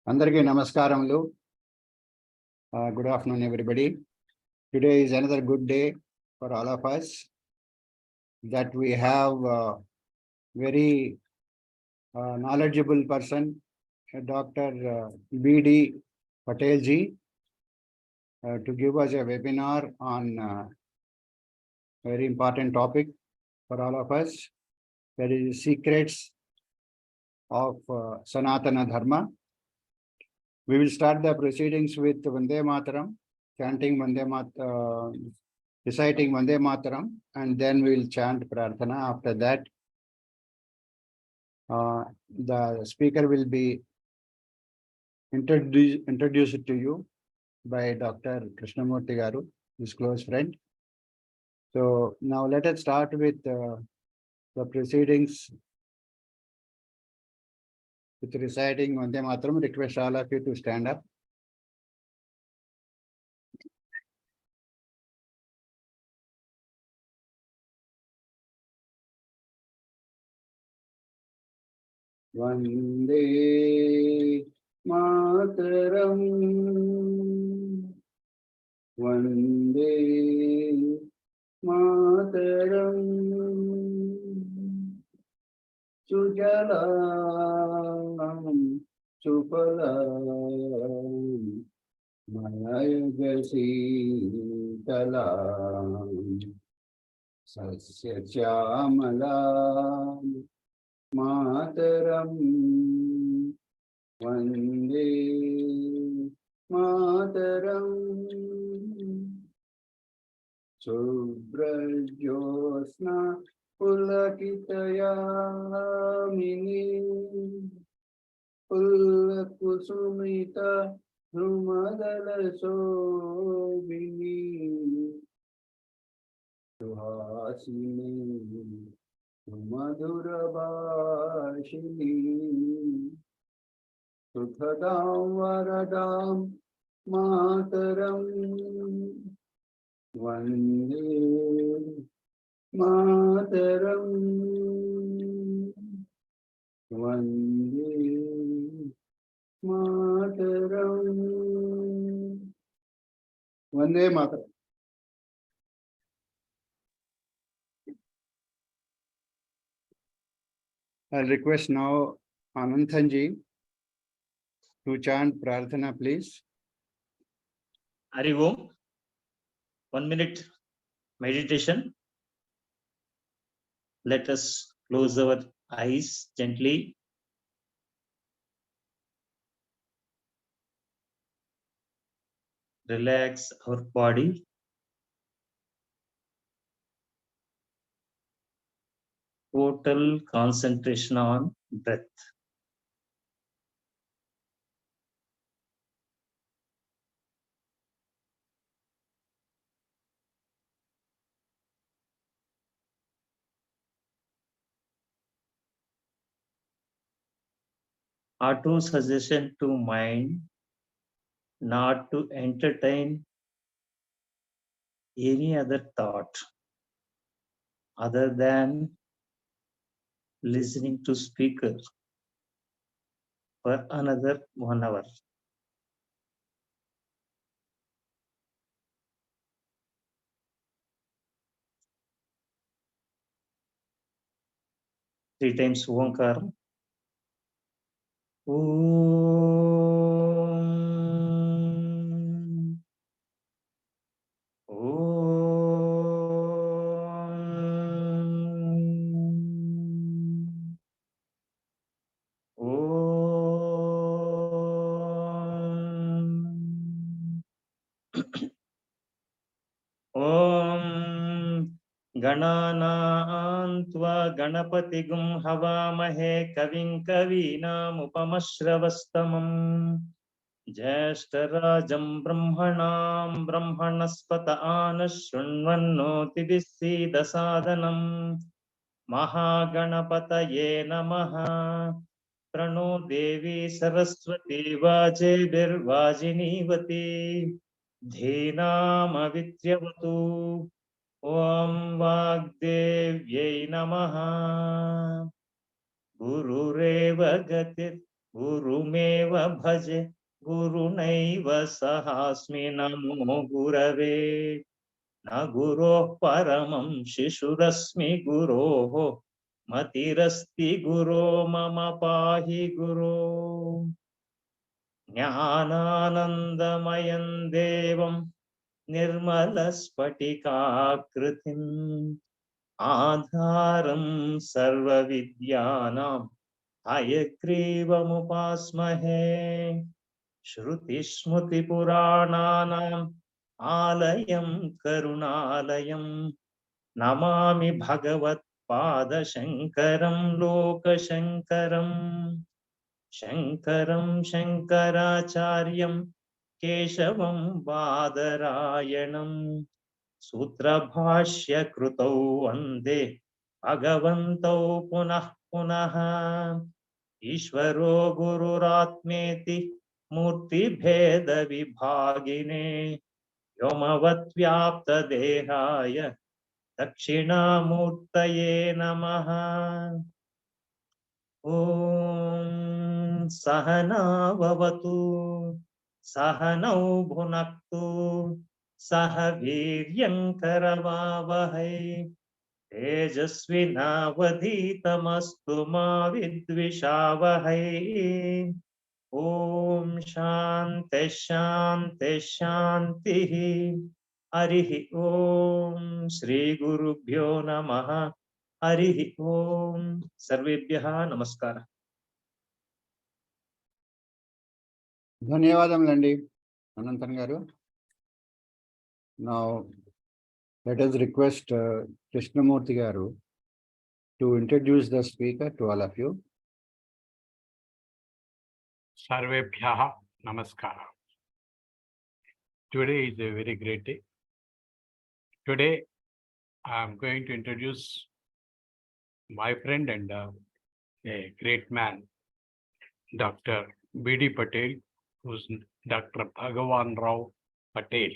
Andarki namaskaramlu. Good afternoon, everybody. Today is another good day for all of us that we have a very knowledgeable person, Dr. B.D. Patel ji, to give us a webinar on a very important topic for all of us. That is secrets of Sanaatana Dharma. We will start the proceedings with Vande Mataram, chanting Vande Mataram, reciting Vande Mataram, and then we will chant Prarthana. After that, the speaker will be introduced to you by Dr. Krishnamurti Garu, his close friend. So now let us start with the proceedings with reciting Vande Mataram. Request all of you to stand up. Vande Mataram, Vande Mataram, Sujalam, Supalam, Mayagashitalam, Sasyachamalam, Mataram, Vande Mataram, Subrajosna Pulakitayamini, Pulakusumita Dhrumadala Sobhini, Suhasini Madhurabhashini, Sukhadam Varadam Mataram, Vande Mataram, Vande Mataram, Vande Mataram. I'll request now Ananthanji to chant Prarthana, please. Hari Om. 1 minute meditation. Let us close our eyes gently. Relax our body. Total concentration on breath. Auto suggestion to mind not to entertain any other thought other than listening to speaker for another 1 hour. Three times Omkar. Om. गणानान्त्वा गणपतिगुं हवामहे कविं कवीनामुपमश्रवस्तमम् ज्येष्ठराजं ब्रह्मणां ब्रह्मणस्पत आनः शृण्वन्नोतिभिः सीदसादनम् महागणपतये नमः। प्रणो देवी सरस्वती वाजेभिर्वाजिनीवती धीनामविद्यवतु। ओम वाग्देव्यै नमः। गुरुरेव गतिर् गुरुमेव भजे गुरुनैव सहास्मि नमो गुरवे न गुरोः परमं शिशुरस्मि गुरोः मतिरस्ति गुरो मम पाहि गुरो ज्ञानानन्दमयं देवं निर्मलस्फटिकाकृतिम् आधारं सर्वविद्यानां हयग्रीवमुपास्महे श्रुतिस्मृतिपुराणानाम् आलयं करुणालयं नमामि भगवत्पादशङ्करं लोकशङ्करम् शङ्करं शङ्कराचार्यं केशवं बादरायणं सूत्रभाष्यकृतौ वन्दे भगवन्तौ पुनः पुनः ईश्वरो गुरुरात्मेति मूर्तिभेदविभागिने व्योमवद्व्याप्तदेहाय दक्षिणामूर्तये नमः ॐ सहना भवतु सहनौ भुनक्तु सह वीर्यङ्करवावहै तेजस्विनावधीतमस्तु मा विद्विषावहै ॐ शान्ति शान्ति शान्तिः हरिः ॐ श्रीगुरुभ्यो नमः हरिः ॐ सर्वेभ्यः नमस्कारः ధన్యవాదములండి అనంతన్ గారు. Now let us request Krishnamurti garu to introduce the speaker to all of you. Sarvebhyah Namaskara. Today is a very great day. Today I am going to introduce my friend and a great man, Dr. B.D. Patel, who's Dr. Bhagavan Rao Patel.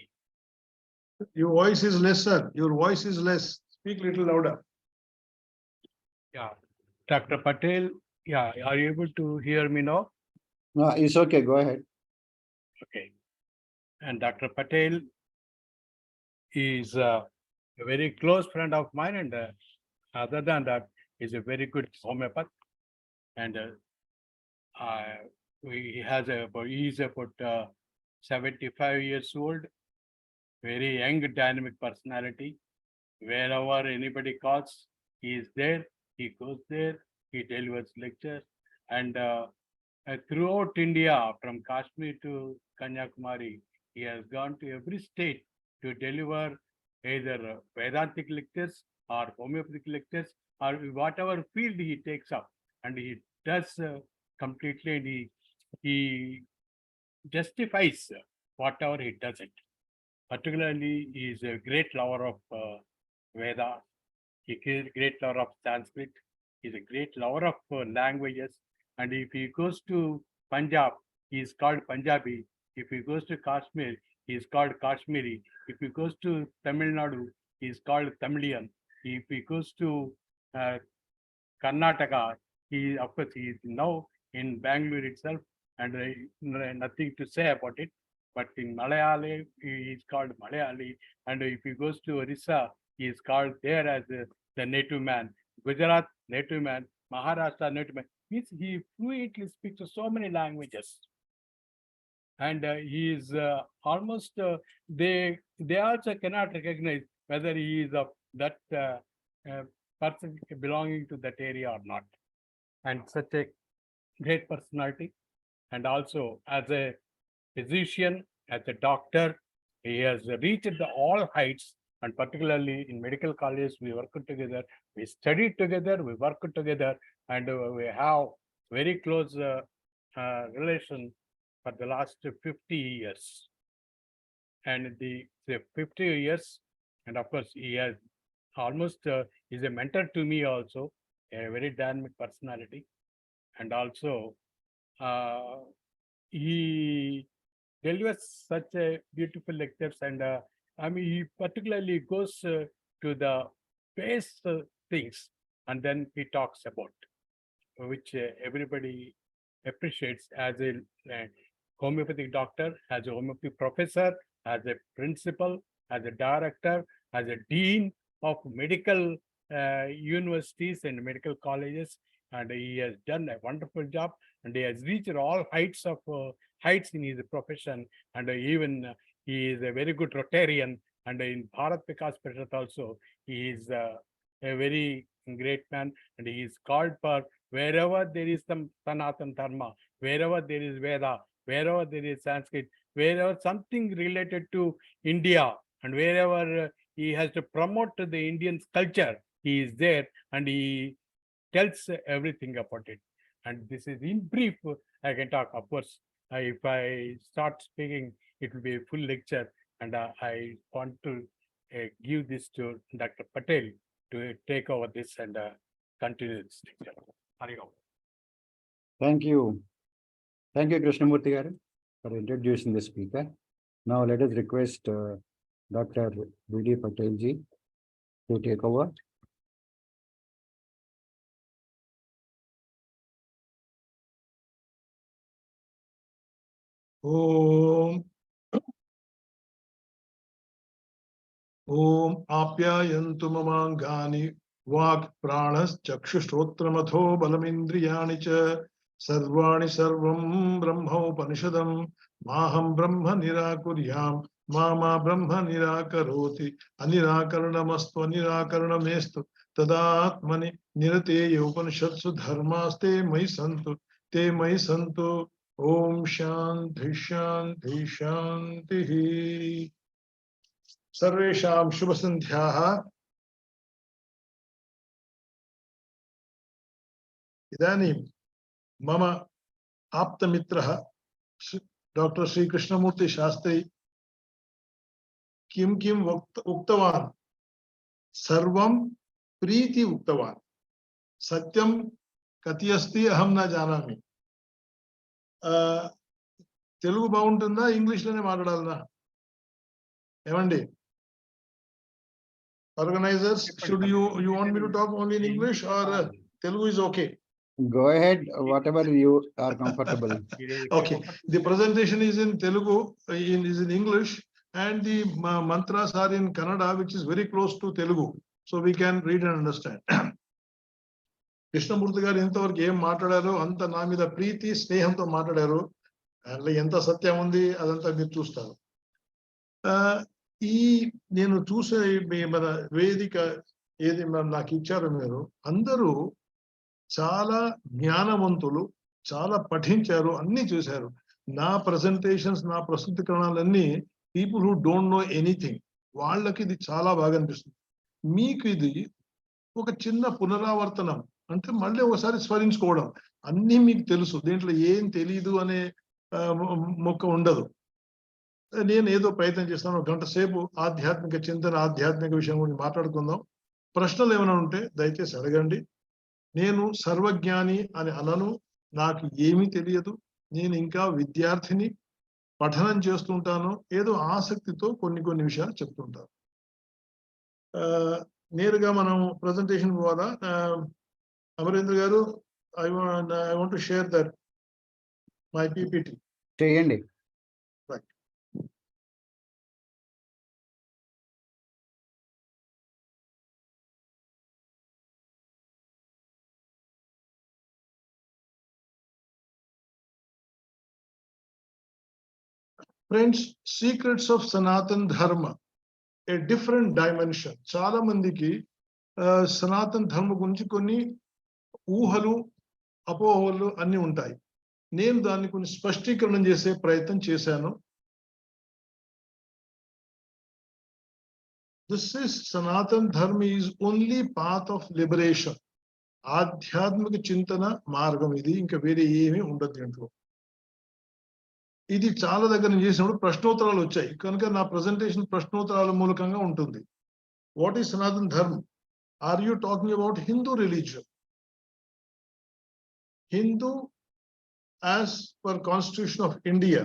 Your voice is less, sir. Your voice is less. Speak little louder. Yeah, Dr. Patel, yeah, are you able to hear me now? No, it's okay, go ahead. Okay. And Dr. Patel is a very close friend of mine, and other than that, is a very good homeopath. And he is about 75 years old, very young, dynamic personality. Wherever anybody calls, he is there. He goes there. He delivers lectures, and throughout India, from Kashmir to Kanyakumari, he has gone to every state to deliver either Vedantic lectures or homeopathic lectures or whatever field he takes up, and he does completely, and he justifies whatever he does it. Particularly, he is a great lover of Veda. He is a great lover of Sanskrit. He is a great lover of languages. And if he goes to Punjab, he is called Punjabi. If he goes to Kashmir, he is called Kashmiri. If he goes to Tamil Nadu, he is called Tamilian. If he goes to Karnataka, of course, he is now in Bangalore itself, and nothing to say about it. But in Malayali, he is called Malayali. And if he goes to Orissa, he is called there as the native man. Gujarat, native man. Maharashtra, native man. Means he fluently speaks so many languages. And he is almost, they also cannot recognize whether he is of that person belonging to that area or not. And such a great personality. And also as a physician, as a doctor, he has reached all heights, and particularly in medical colleges, we work together, we studied together, we work together, and we have very close relation for the last 50 years. And the 50 years, and of course, he has almost is a mentor to me also, a very dynamic personality. And also, he delivers such a beautiful lectures, and he particularly goes to the base things, and then he talks about which everybody appreciates as a homeopathic doctor, as a homeopathy professor, as a principal, as a director, as a dean of medical universities and medical colleges, and he has done a wonderful job, and he has reached all heights in his profession, and even he is a very good Rotarian, and in Bharat Vikas Parishad also he is a very great man, and he is called for wherever there is some Sanaatana Dharma, wherever there is Veda, wherever there is Sanskrit, wherever something related to India, and wherever he has to promote the Indian culture, he is there, and he tells everything about it. And this is in brief, I can talk. Of course, if I start speaking, it will be a full lecture, and I want to give this to Dr. Patel to take over this and continue this lecture. Hari Om. Thank you. Thank you, Krishnamurti garu, for introducing the speaker. Now let us request Dr. V.D. Patel ji to take over. Om. Om apyayantu mamangani vak pranas chakshushotramatho balamindriyani cha sarvani sarvam brahma upanishadam maham brahma nirakuryam mama brahma nirakaroti anirakaranamastu anirakaramestu tadatmani nirate upanishadsu dharmaste mai santu te mai santu. Om shanti shanti shanti. Sarvesham Shubha Sandhyaha. Idanim Mama Aptamitraha Dr. Sri Krishnamurti Shastri Kim Uktavan Sarvam Preeti Uktavan Satyam Katyasti Aham na Janami. Telugu బాగుంటుందా English లోనే మాట్లాడాలనా ఏమండి? Organizers, should you want me to talk only in English or Telugu is okay? Go ahead, whatever you are comfortable. Okay, the presentation is in Telugu, is in English, and the mantras are in Kannada, which is very close to Telugu, so we can read and understand. Krishnamurti garu ఇంతవరకు ఏం మాట్లాడారో అంత నా మీద ప్రీతి స్నేహంతో మాట్లాడారు. అందులో ఎంత సత్యం ఉంది అదంతా మీరు చూస్తారు. ఈ నేను చూసే మన వేదిక ఏది నాకు ఇచ్చారో మీరు అందరూ చాలా జ్ఞానవంతులు, చాలా పఠించారు, అన్ని చూశారు. నా ప్రెజెంటేషన్స్, నా ప్రస్తుతీకరణలన్నీ people who don't know anything, వాళ్ళకి ఇది చాలా బాగా అనిపిస్తుంది. మీకు ఇది ఒక చిన్న పునరావర్తనం, అంటే మళ్ళీ ఒకసారి స్మరించుకోవడం. అన్నీ మీకు తెలుసు, దీంట్లో ఏం తెలీదు అనే మొక్క ఉండదు. నేను ఏదో ప్రయత్నం చేస్తాను, ఒక గంట సేపు ఆధ్యాత్మిక చింతన, ఆధ్యాత్మిక విషయం గురించి మాట్లాడుకుందాం. ప్రశ్నలు ఏమైనా ఉంటే దయచేసి అడగండి. నేను సర్వజ్ఞాని అని అనను, నాకు ఏమీ తెలియదు, నేను ఇంకా విద్యార్థిని, పఠనం చేస్తుంటాను, ఏదో ఆసక్తితో కొన్ని విషయాలు చెప్తుంటాను. నేరుగా మనం ప్రజెంటేషన్ పోవాలా? అమరేంద్ర గారు, I want to share that my PPT. చేయండి. Friends, secrets of Sanaatana Dharma, a different dimension. చాలా మందికి సనాతన ధర్మ గురించి కొన్ని ఊహలు, అపోహలు అన్ని ఉంటాయి. నేను దాన్ని కొన్ని స్పష్టీకరణ చేసే ప్రయత్నం చేశాను. This is Sanatana Dharma is only path of liberation. ఆధ్యాత్మిక చింతన మార్గం ఇది, ఇంకా వేరే ఏమీ ఉండదు దీంట్లో. ఇది చాలా దగ్గర నేను చేసినప్పుడు ప్రశ్నోత్తరాలు వచ్చాయి కనుక నా ప్రెజెంటేషన్ ప్రశ్నోత్తరాల మూలకంగా ఉంటుంది. What is Sanatana Dharma? Are you talking about Hindu religion? Hindu as per constitution of India,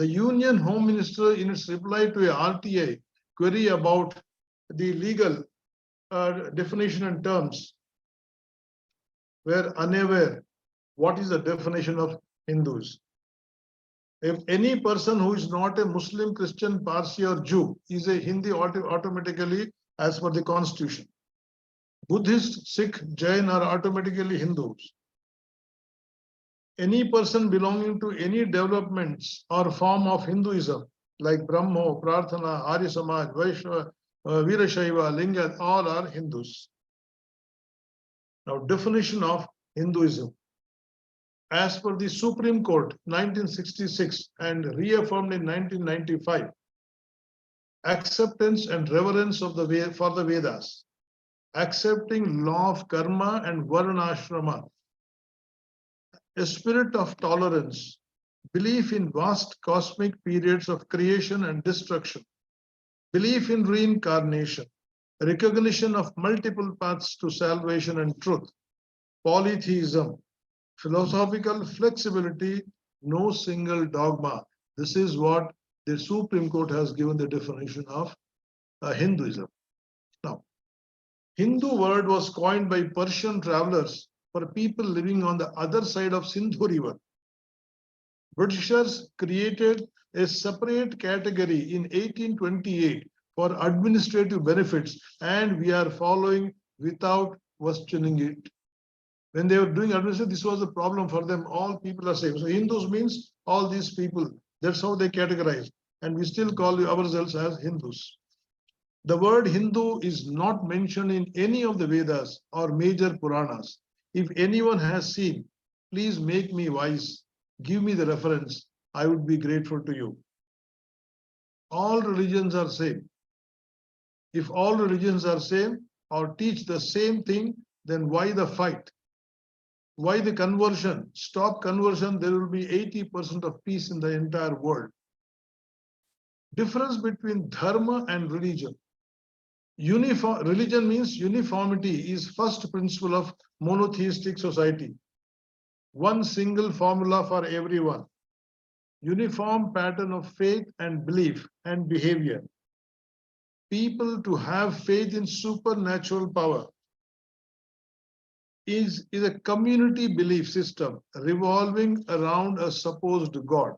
the union home minister in its reply to a RTI query about the legal definition and terms were unaware what is the definition of Hindus. If any person who is not a Muslim, Christian, Parsi or Jew is a Hindi automatically as per the constitution. Buddhist, Sikh, Jain are automatically Hindus. Any person belonging to any developments or form of Hinduism like Brahmo, Prarthana, Arya Samaj, Vaishya, Veerashaiva, Linga, all are Hindus. Now, definition of Hinduism. As per the Supreme Court, 1966 and reaffirmed in 1995, acceptance and reverence of for the Vedas, accepting law of karma and varnashrama, a spirit of tolerance, belief in vast cosmic periods of creation and destruction, belief in reincarnation, recognition of multiple paths to salvation and truth, polytheism, philosophical flexibility, no single dogma. This is what the Supreme Court has given the definition of Hinduism. Now, Hindu word was coined by Persian travelers for people living on the other side of Sindhu River. Britishers created a separate category in 1828 for administrative benefits, and we are following without questioning it. When they were doing administration, this was a problem for them. All people are same. So Hindus means all these people. That's how they categorize. And we still call ourselves as Hindus. The word Hindu is not mentioned in any of the Vedas or major Puranas. If anyone has seen, please make me wise. Give me the reference. I would be grateful to you. All religions are same. If all religions are same or teach the same thing, then why the fight? Why the conversion? Stop conversion, there will be 80% of peace in the entire world. Difference between dharma and religion. Religion means uniformity is first principle of monotheistic society. One single formula for everyone. Uniform pattern of faith and belief and behavior. People to have faith in supernatural power. Is a community belief system revolving around a supposed God.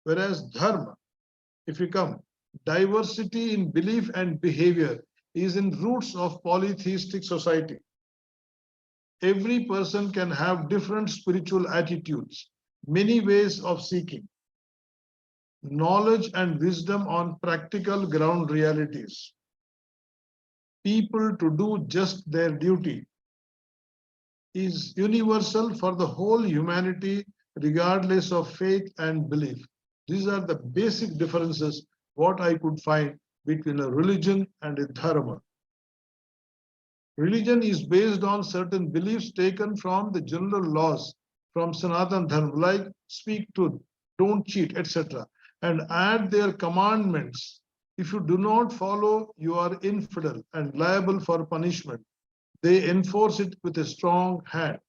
Whereas dharma, if you come, diversity in belief and behavior is in roots of polytheistic society. Every person can have different spiritual attitudes, many ways of seeking knowledge and wisdom on practical ground realities. People to do just their duty is universal for the whole humanity, regardless of faith and belief. These are the basic differences what I could find between a religion and a dharma. Religion is based on certain beliefs taken from the general laws from Sanaatana Dharma, like speak truth, don't cheat, etc., and add their commandments. If you do not follow, you are infidel and liable for punishment. They enforce it with a strong hand.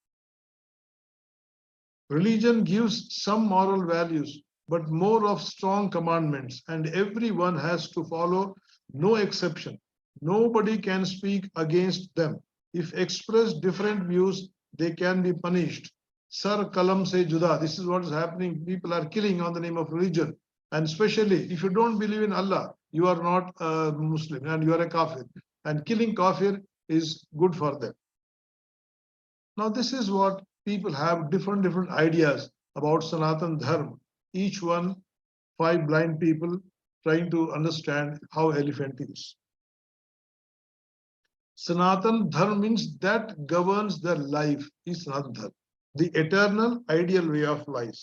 Religion gives some moral values, but more of strong commandments, and everyone has to follow, no exception. Nobody can speak against them. If express different views, they can be punished. Sar kalam se juda. This is what is happening. People are killing on the name of religion. And especially if you don't believe in Allah, you are not a Muslim and you are a kafir. And killing kafir is good for them. Now this is what people have different ideas about Sanaatana Dharma. Each one, 5 blind people trying to understand how elephant is. Sanaatana Dharma means that governs their life is Sanaatana Dharma, the eternal ideal way of life.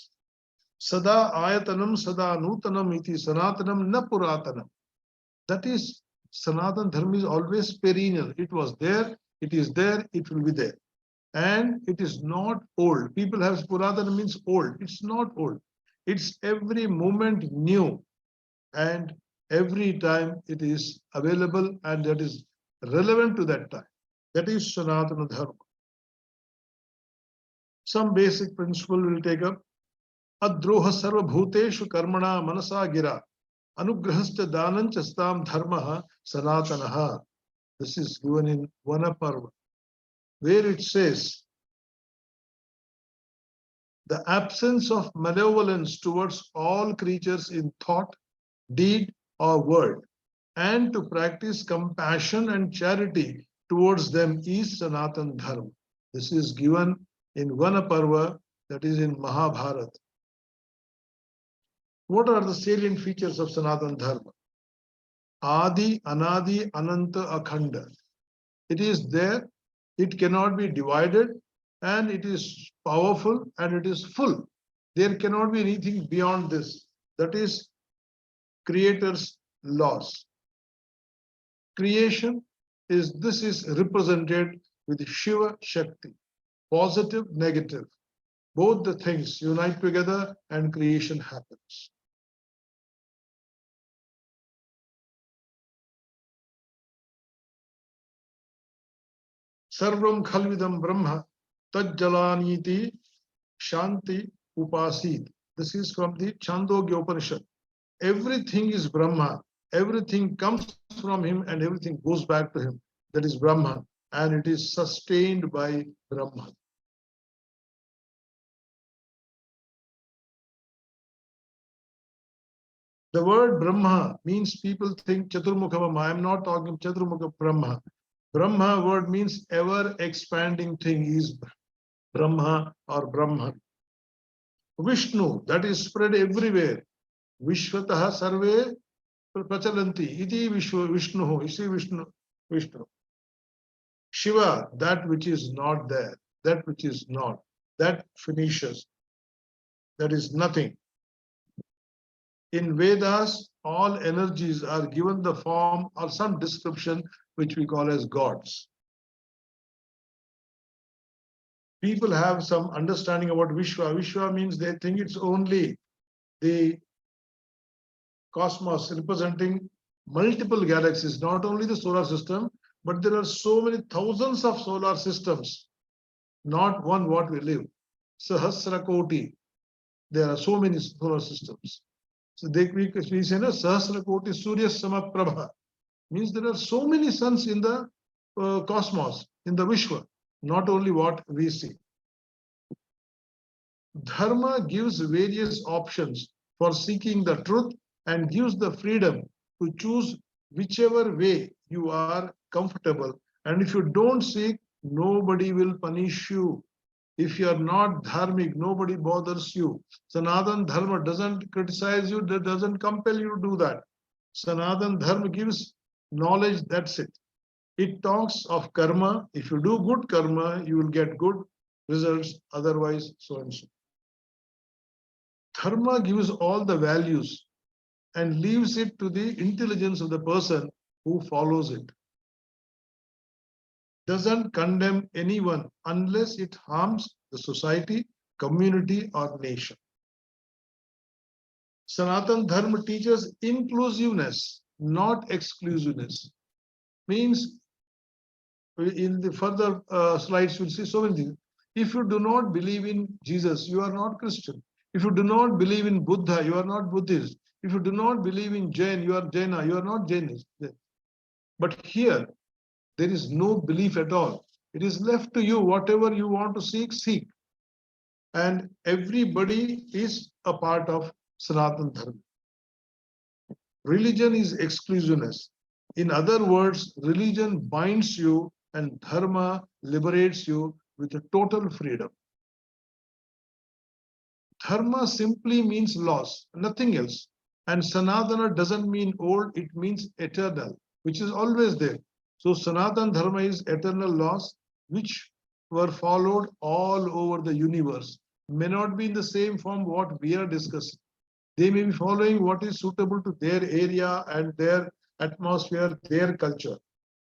Sada ayatanam sada nutanam iti sanatanam na puratanam. That is, Sanaatana Dharma is always perennial. It was there, it is there, it will be there. And it is not old. People have Puratana means old. It's not old. It's every moment new. And every time it is available and that is relevant to that time. That is Sanaatana Dharma. Some basic principle we'll take up. Adroha sarva bhuteshu karmana manasa gira. Anugrahascha danancha stam dharmaha sanatanaha. This is given in Vana Parva, where it says, the absence of malevolence towards all creatures in thought, deed, or word, and to practice compassion and charity towards them is Sanatana Dharma. This is given in Vanaparva, that is in Mahabharata. What are the salient features of Sanatana Dharma? Adi, Anadi, Ananta, Akhanda. It is there, it cannot be divided, and it is powerful and it is full. There cannot be anything beyond this. That is Creator's laws. Creation is, this is represented with Shiva Shakti, positive, negative. Both the things unite together and creation happens. Sarvam Khalvidam Brahma Tajjalaniti Shanti Upasit. This is from the Chandogya Upanishad. Everything is Brahma. Everything comes from him and everything goes back to him. That is Brahma, and it is sustained by Brahma. The word Brahma means people think Chaturmukha. I am not talking Chaturmukha Brahma. Brahma word means ever expanding thing is Brahma or Brahman. Vishnu, that is spread everywhere. Vishwataha sarve prachalanti. Iti Vishnu. Isi Vishnu. Shiva, that which is not there, that which is not, that finishes, that is nothing. In Vedas, all energies are given the form or some description which we call as gods. People have some understanding about Vishwa. Vishwa means they think it's only the cosmos representing multiple galaxies, not only the solar system, but there are so many thousands of solar systems, not one what we live. Sahasra Koti, there are so many solar systems. So we say, no, Sahasra Koti Surya Samaprabha, means there are so many suns in the cosmos, in the Vishwa, not only what we see. Dharma gives various options for seeking the truth and gives the freedom to choose whichever way you are comfortable. And if you don't seek, nobody will punish you. If you are not dharmic, nobody bothers you. Sanatana Dharma doesn't criticize you, that doesn't compel you to do that. Sanatana Dharma gives knowledge, that's it. It talks of karma. If you do good karma, you will get good results, otherwise so and so. Dharma gives all the values and leaves it to the intelligence of the person who follows it. Doesn't condemn anyone unless it harms the society, community, or nation. Sanatana Dharma teaches inclusiveness, not exclusiveness. Means, in the further slides, you'll see so many things. If you do not believe in Jesus, you are not Christian. If you do not believe in Buddha, you are not Buddhist. If you do not believe in Jain, you are Jaina, you are not Jainist. But here, there is no belief at all. It is left to you, whatever you want to seek, seek. And everybody is a part of Sanatana Dharma. Religion is exclusiveness. In other words, religion binds you and Dharma liberates you with a total freedom. Dharma simply means laws, nothing else. And Sanatana doesn't mean old, it means eternal, which is always there. So Sanatana Dharma is eternal laws which were followed all over the universe. May not be in the same form what we are discussing. They may be following what is suitable to their area and their atmosphere, their culture.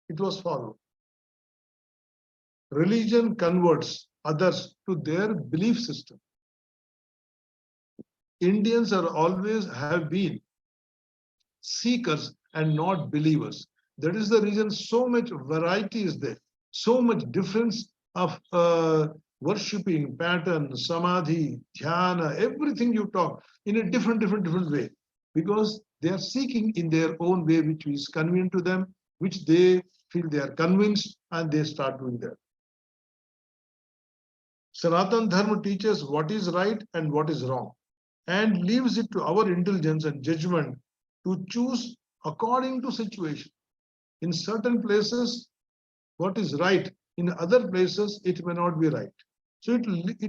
It was followed. Religion converts others to their belief system. Indians are always have been seekers and not believers. That is the reason so much variety is there, so much difference of worshipping pattern, samadhi, dhyana, everything you talk in a different way, because they are seeking in their own way, which is convenient to them, which they feel they are convinced, and they start doing that. Sanatana Dharma teaches what is right and what is wrong, and leaves it to our intelligence and judgment to choose according to situation. In certain places, what is right, in other places, it may not be right. So it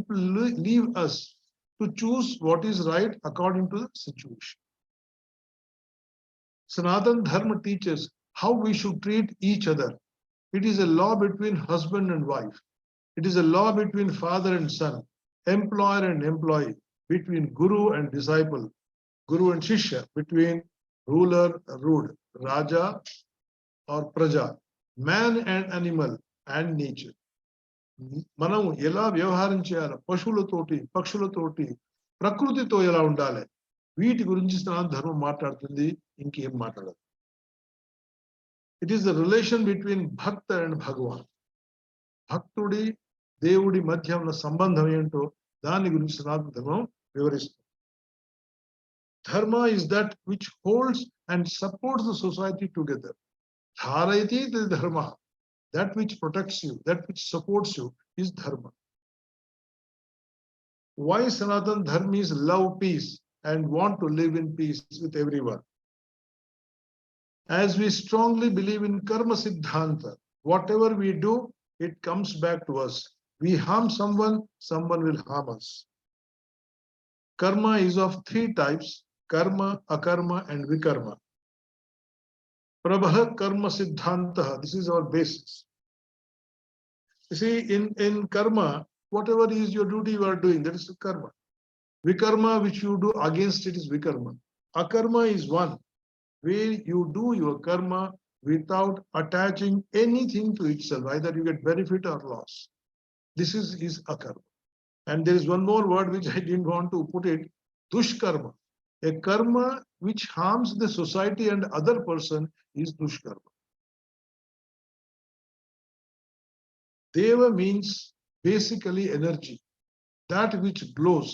will leave us to choose what is right according to the situation. Sanatana Dharma teaches how we should treat each other. It is a law between husband and wife. It is a law between father and son, employer and employee, between guru and disciple, guru and shishya, between ruler, ruled, raja or praja, man and animal and nature. మనం ఎలా వ్యవహారం చేయాలి, పశువులతోటి, పక్షులతోటి, ప్రకృతితో ఎలా ఉండాలి, వీటి గురించి సనాతన ధర్మం మాట్లాడుతుంది, ఇంకేం మాట్లాడదు. It is the relation between bhakta and Bhagavan. భక్తుడి దేవుడి మధ్య ఉన్న సంబంధం ఏంటో దాని గురించి సనాతన ధర్మం వివరిస్తుంది. Dharma is that which holds and supports the society together. Dharayati is dharma. That which protects you, that which supports you is dharma. Why Sanatana Dharma is love peace and want to live in peace with everyone? As we strongly believe in karma siddhanta, whatever we do, it comes back to us. We harm someone, someone will harm us. Karma is of three types: karma, akarma, and vikarma. Prabha karma siddhanta, this is our basis. You see, in karma, whatever is your duty you are doing, that is karma. Vikarma, which you do against it, is vikarma. Akarma is one, where you do your karma without attaching anything to itself, either you get benefit or loss. This is akarma. And there is one more word which I didn't want to put it, dushkarma. A karma which harms the society and other person is dushkarma. Deva means basically energy, that which glows,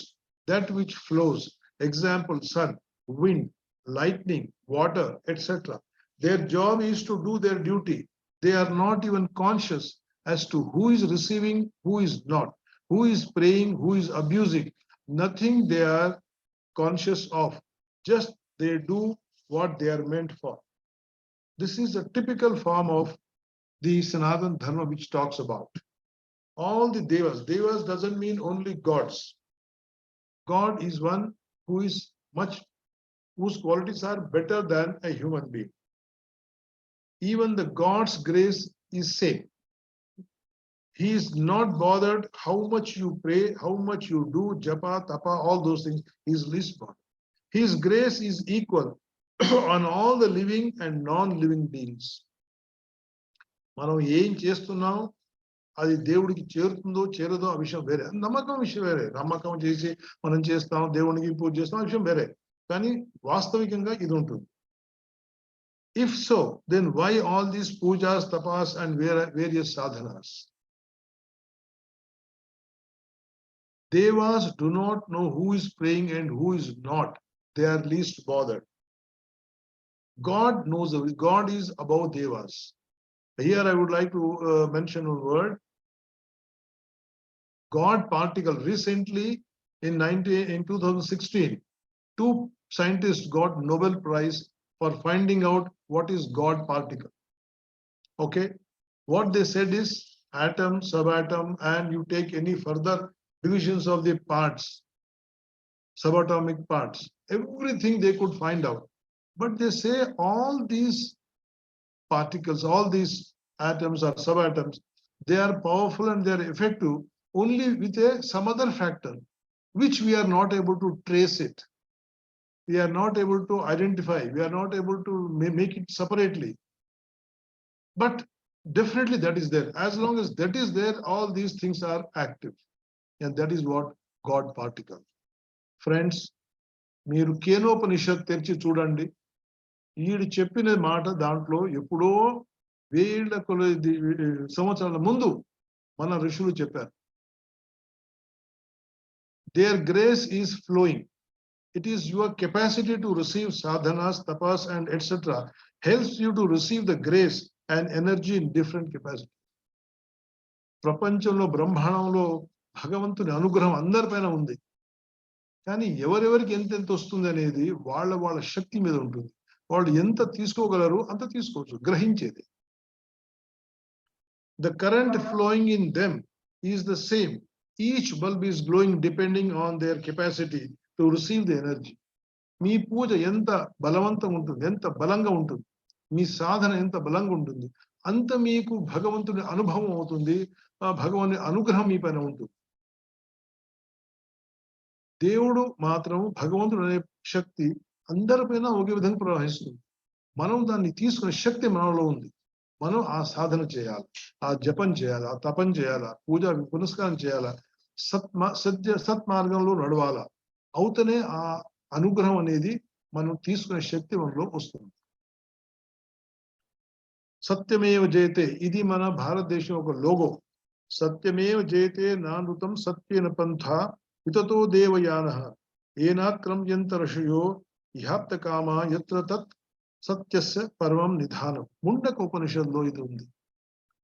that which flows. Example, sun, wind, lightning, water, etc. Their job is to do their duty. They are not even conscious as to who is receiving, who is not, who is praying, who is abusing. Nothing they are conscious of. Just they do what they are meant for. This is a typical form of the Sanatana Dharma which talks about. All the devas. Devas doesn't mean only gods. God is one who is much, whose qualities are better than a human being. Even the God's grace is same. He is not bothered how much you pray, how much you do, japa, tapa, all those things. He is least bothered. His grace is equal on all the living and non-living beings. మనం ఏం చేస్తున్నాం, అది దేవుడికి చేరుతుందో చేరదో ఆ విషయం వేరే. నమ్మకం విషయం వేరే. నమ్మకం చేసి మనం చేస్తాం, దేవునికి పూజ చేస్తాం, ఆ విషయం వేరే. కానీ వాస్తవికంగా ఇది ఉంటుంది. If so, then why all these pujas, tapas and various sadhanas? Devas do not know who is praying and who is not. They are least bothered. God knows, God is above devas. Here I would like to mention a word. God particle. Recently in 2016, two scientists got Nobel Prize for finding out what is God particle. Okay, what they said is atom, subatom, and you take any further divisions of the parts, subatomic parts, everything they could find out. But they say all these particles, all these atoms or subatoms, they are powerful and they are effective only with some other factor, which we are not able to trace it. We are not able to identify. We are not able to make it separately. But definitely that is there. As long as that is there, all these things are active. And that is what God particle. Friends, మీరు కేనోపనిషత్ తెరిచి చూడండి. ఈడు చెప్పిన మాట దాంట్లో ఎప్పుడో వేల కొలది సంవత్సరాల ముందు మన ఋషులు చెప్పారు. Their grace is flowing. It is your capacity to receive sadhanas, tapas, and etc. helps you to receive the grace and energy in different capacities. ప్రపంచంలో బ్రహ్మాండంలో భగవంతుని అనుగ్రహం అందరిపైన ఉంది. కానీ ఎవరెవరికి ఎంతెంత వస్తుంది అనేది వాళ్ళ శక్తి మీద ఉంటుంది. వాళ్ళు ఎంత తీసుకోగలరు అంత తీసుకోవచ్చు, గ్రహించేది. The current flowing in them is the same. Each bulb is glowing depending on their capacity to receive the energy. మీ పూజ ఎంత బలవంతం ఉంటుంది, ఎంత బలంగా ఉంటుంది, మీ సాధన ఎంత బలంగా ఉంటుంది, అంత మీకు భగవంతుని అనుభవం అవుతుంది, ఆ భగవాని అనుగ్రహం మీ పైన ఉంటుంది. దేవుడు మాత్రం భగవంతుడు అనే శక్తి అందరిపైన ఒకే విధంగా ప్రవహిస్తుంది. మనం దాన్ని తీసుకునే శక్తి మనలో ఉంది. మనం ఆ సాధన చేయాలి, ఆ జపం చేయాలి, ఆ తపం చేయాలా, పూజ పునస్కారం చేయాలా, సత్మార్గంలో నడవాలా. అవుతనే ఆ అనుగ్రహం అనేది మనం తీసుకునే శక్తి మనలో వస్తుంది. సత్యమేవ జయతే, ఇది మన భారతదేశం ఒక లోగో. సత్యమేవ జయతే నానృతం సత్యేన పంథ వితతో దేవయానః ఏనాక్రమ్యంత ఋషయో ఇహాప్త కామ యత్ర తత్ సత్యస్య పరమం నిధానం. ముండక ఉపనిషత్తులో ఇది ఉంది.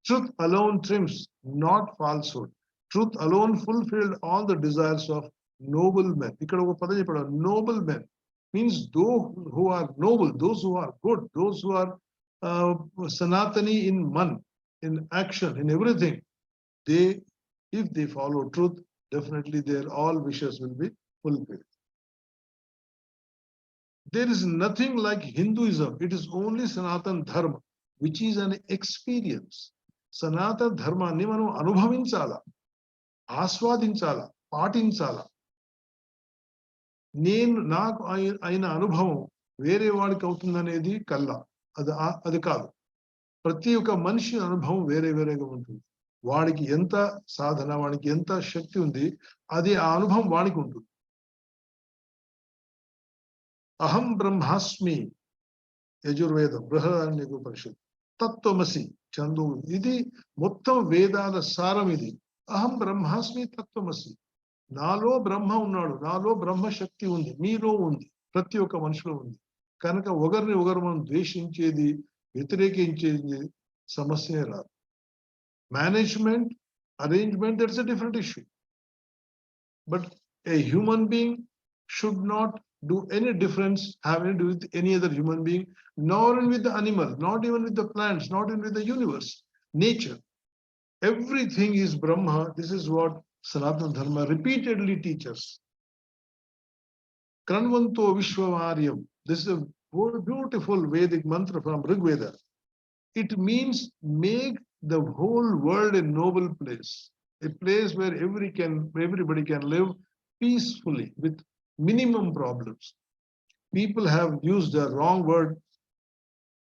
Truth alone trims, not falsehood. Truth alone fulfilled all the desires of noble men. ఇక్కడ ఒక పదం చెప్పాడు, noble men means those who are noble, those who are good, those who are Sanatani in man, in action, in everything. If they follow truth, definitely their all wishes will be fulfilled. There is nothing like Hinduism. It is only Sanaatana Dharma, which is an experience. Sanaatana ధర్మాన్ని మనం అనుభవించాలా, ఆస్వాదించాలా, పాటించాలా. నాకు అయిన అనుభవం వేరే వాడికి అవుతుందనేది కల్లా, అది కాదు. ప్రతి ఒక్క మనిషి అనుభవం వేరే వేరేగా ఉంటుంది. వాడికి ఎంత సాధన, వాడికి ఎంత శక్తి ఉంది, అది ఆ అనుభవం వాడికి ఉంటుంది. అహం బ్రహ్మాస్మి యజుర్వేదం బృహదారణ్యకోపనిషత్తు, తత్వమసి చందు, ఇది మొత్తం వేదాల సారం. ఇది అహం బ్రహ్మాస్మి తత్వమసి, నాలో బ్రహ్మ ఉన్నాడు, నాలో బ్రహ్మ శక్తి ఉంది, మీలో ఉంది, ప్రతి ఒక్క మనిషిలో ఉంది. కనుక ఒకరిని ఒకరు మనం ద్వేషించేది, వ్యతిరేకించేది సమస్యనే రాదు. Management, arrangement, that's a different issue. But a human being should not do any difference having to do with any other human being, nor with the animal, not even with the plants, not even with the universe, nature. Everything is Brahma. This is what Sanaatana Dharma repeatedly teaches. Kranvanto Vishwavaryam. This is a beautiful Vedic mantra from Rig Veda. It means make the whole world a noble place, a place where everybody can live peacefully with minimum problems. People have used the wrong word,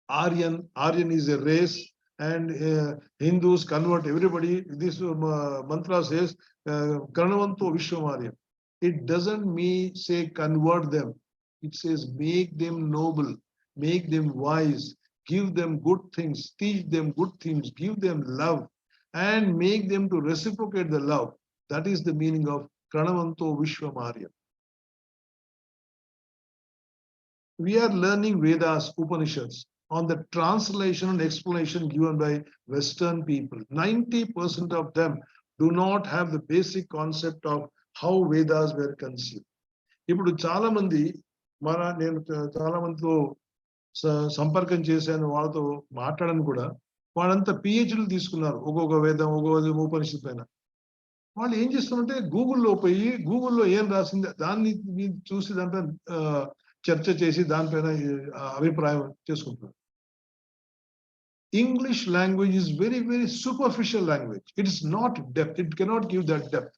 Aryan. Aryan is a race, and Hindus convert everybody. This mantra says, Karnavanto Vishwamaryam. It doesn't mean say convert them. It says make them noble, make them wise, give them good things, teach them good things, give them love, and make them to reciprocate the love. That is the meaning of Pranavanto Vishwamaryam. We are learning Vedas, Upanishads on the translation and explanation given by Western people. 90% of them do not have the basic concept of how Vedas were conceived. ఇప్పుడు చాలా మంది నేను చాలా మందితో సంపర్కం చేశాను, వాళ్ళతో మాట్లాడను కూడా. వాళ్ళంతా పిహెచ్డీలు తీసుకున్నారు ఒక్కొక్క వేదం, ఒక్కొక్క ఉపనిషత్తు పైన. వాళ్ళు ఏం చేస్తున్నారంటే గూగుల్లో పోయి, గూగుల్లో ఏం రాసింది దాన్ని చూసి దానిపైన చర్చ చేసి దానిపైన అభిప్రాయం చేసుకుంటున్నారు. English language is very, very superficial language. It is not depth. It cannot give that depth.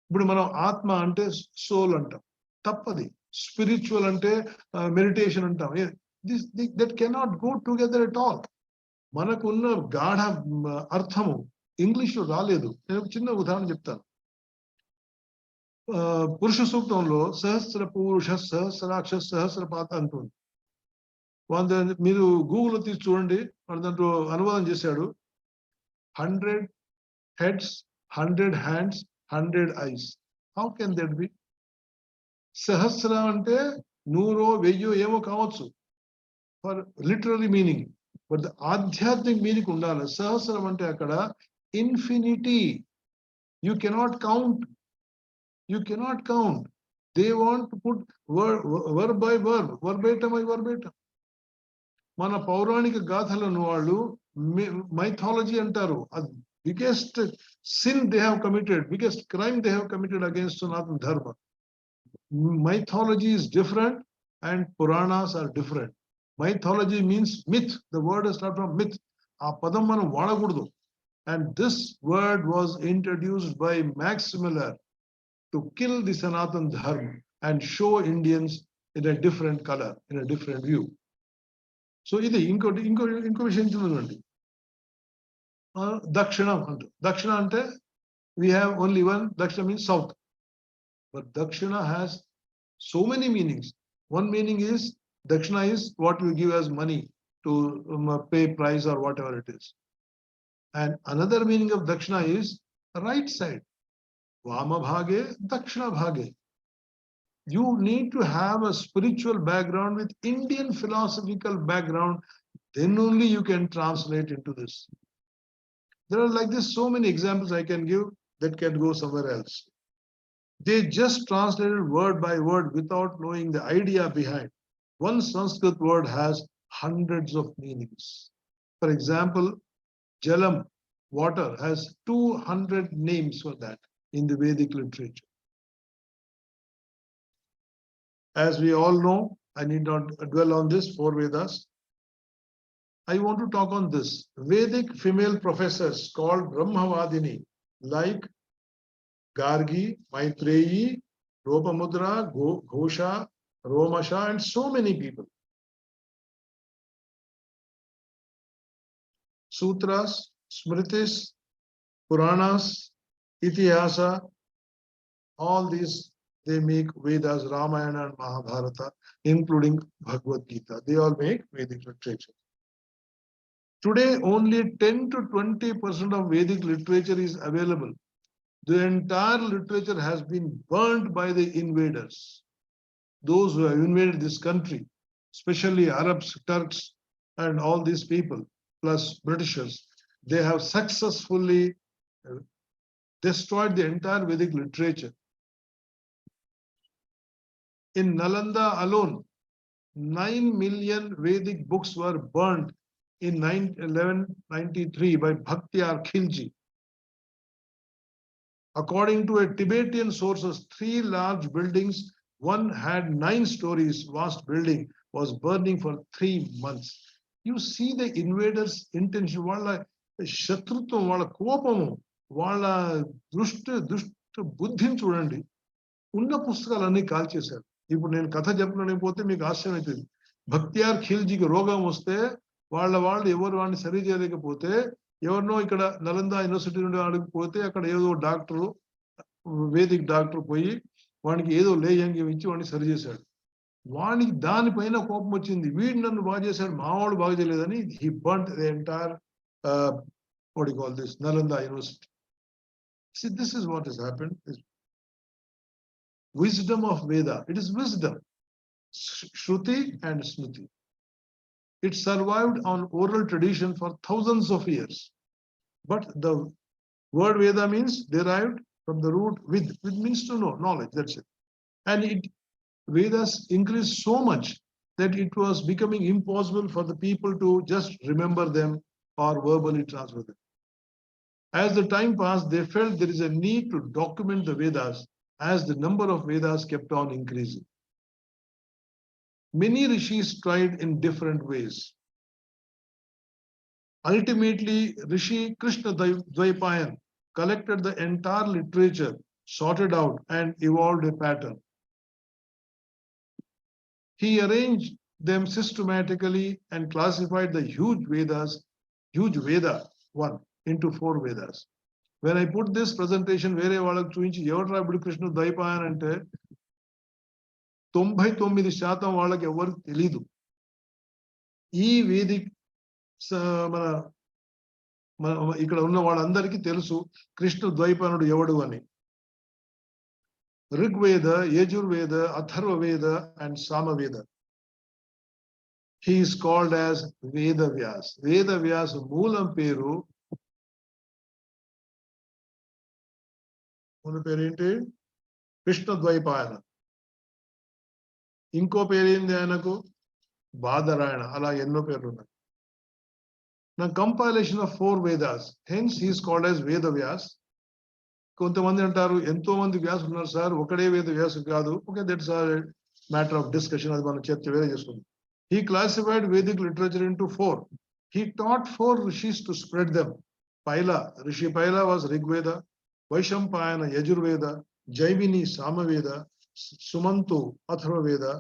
ఇప్పుడు మనం ఆత్మ అంటే సోల్ అంటాం, తప్పది. స్పిరిచువల్ అంటే మెడిటేషన్ అంటాం. That cannot go together at all. మనకున్న గాఢ అర్థము ఇంగ్లీష్లో రాలేదు. నేను ఒక చిన్న ఉదాహరణ చెప్తాను. పురుష సూక్తంలో సహస్ర పురుష సహస్రాక్ష సహస్రపాత అంటుంది. మీరు గూగుల్లో తీసి చూడండి, వాడు దాంట్లో అనువాదం చేశాడు. 100 heads, 100 hands, 100 eyes. How can that be? సహస్ర అంటే 100, 1000 ఏమో కావచ్చు for literary meaning, but the ఆధ్యాత్మిక మీనింగ్ ఉండాలి. సహస్రం అంటే అక్కడ infinity. You cannot count. You cannot count. They want to put verb by verb, verbatim by verbatim. Mana pauranika gathaలను వాళ్ళు mythology అంటారు. Biggest sin they have committed, biggest crime they have committed against Sanatana Dharma. Mythology is different and Puranas are different. Mythology means myth. The word is not from myth. ఆ పదం మనం వాడకూడదు. And this word was introduced by Max Miller to kill the Sanatana Dharma and show Indians in a different color, in a different view. So ఇది ఇంకో విషయం చూడండి. దక్షిణం అంటూ. దక్షిణ అంటే we have only one. Dakshina means south. But Dakshina has so many meanings. One meaning is Dakshina is what you give as money to pay price or whatever it is. And another meaning of Dakshina is right side. Vama bhage, Dakshina bhage. You need to have a spiritual background with Indian philosophical background. Then only you can translate into this. There are like this so many examples I can give that can go somewhere else. They just translated word by word without knowing the idea behind. One Sanskrit word has hundreds of meanings. For example, Jalam, water, has 200 names for that in the Vedic literature. As we all know, I need not dwell on this, 4 Vedas. I want to talk on this. Vedic female professors called Brahmavadini, like Gargi, Maitreyi, Ropamudra, Ghosha, Romasha, and so many people. Sutras, Smritis, Puranas, Itihasa, all these, they make Vedas, Ramayana and Mahabharata, including Bhagavad Gita. They all make Vedic literature. Today, only 10 to 20% of Vedic literature is available. The entire literature has been burned by the invaders. Those who have invaded this country, especially Arabs, Turks, and all these people, plus Britishers, they have successfully destroyed the entire Vedic literature. In Nalanda alone, 9 million Vedic books were burned in 1193 by Bhaktiyar Khilji. According to a Tibetan sources, 3 large buildings, one had 9 stories, vast building, was burning for 3 months. You see the invaders' intention, వాళ్ళ శత్రుత్వం, వాళ్ళ కోపము, వాళ్ళ దుష్ట బుద్ధిని చూడండి. ఉన్న పుస్తకాలన్నీ కాల్చేశారు. ఇప్పుడు నేను కథ చెప్పడానికి పోతే మీకు ఆశ్చర్యం అవుతుంది. భక్తియార్ ఖిల్జీకి రోగం వస్తే వాళ్ళు ఎవరు వాడిని సరి చేయలేకపోతే ఎవరినో ఇక్కడ నలంద యూనివర్సిటీ నుండి వాడికి పోతే అక్కడ ఏదో డాక్టరు, వేదిక్ డాక్టర్ పోయి వాడికి ఏదో లేయంగి ఇచ్చి వాడిని సరి చేశాడు. వాడికి దానిపైన కోపం వచ్చింది. వీడు నన్ను బాగా చేశాడు, మావాడు బాగా చేయలేదని he burnt the entire what do you call this, Nalanda University. See, this is what has happened. Wisdom of Veda. It is wisdom. Shruti and Smriti. It survived on oral tradition for thousands of years. But the word Veda means derived from the root with means to know, knowledge, that's it. And Vedas increased so much that it was becoming impossible for the people to just remember them or verbally transfer them. As the time passed, they felt there is a need to document the Vedas as the number of Vedas kept on increasing. Many rishis tried in different ways. Ultimately, Rishi Krishna Dvaipayan collected the entire literature, sorted out, and evolved a pattern. He arranged them systematically and classified the huge Veda 1 into 4 Vedas. When I put this presentation, వేరే వాళ్ళకి చూపించి ఎవరు ఇప్పుడు కృష్ణ ద్వైపాయన్ అంటే 99% వాళ్ళకి ఎవరికి తెలీదు. ఈ వేదిక్ మన ఇక్కడ ఉన్న వాళ్ళందరికీ తెలుసు కృష్ణ ద్వైపాయనుడు ఎవడు అని. Rigveda, Yajurveda, Atharvaveda and Samaveda. He is called as Veda Vyas. Veda Vyas మూలం పేరు ముందు పేరేంటి? కృష్ణ ద్వైపాయన. ఇంకో పేరేంది ఆయనకు? బాదరాయణ. అలా ఎన్నో పేర్లు ఉన్నాయి. నా compilation of 4 Vedas. Hence he is called as Veda Vyas. కొంతమంది అంటారు ఎంతో మంది వ్యాసులు ఉన్నారు సార్, ఒకడే వేద వ్యాసు కాదు. Okay, that's a matter of discussion. అది మనం చర్చ వేరే చేసుకుందాం. He classified Vedic literature into 4. He taught 4 rishis to spread them. Paila, Rishi Paila was Rigveda, Vaishampayana Yajurveda, Jaimini Samaveda, Sumantu Atharvaveda.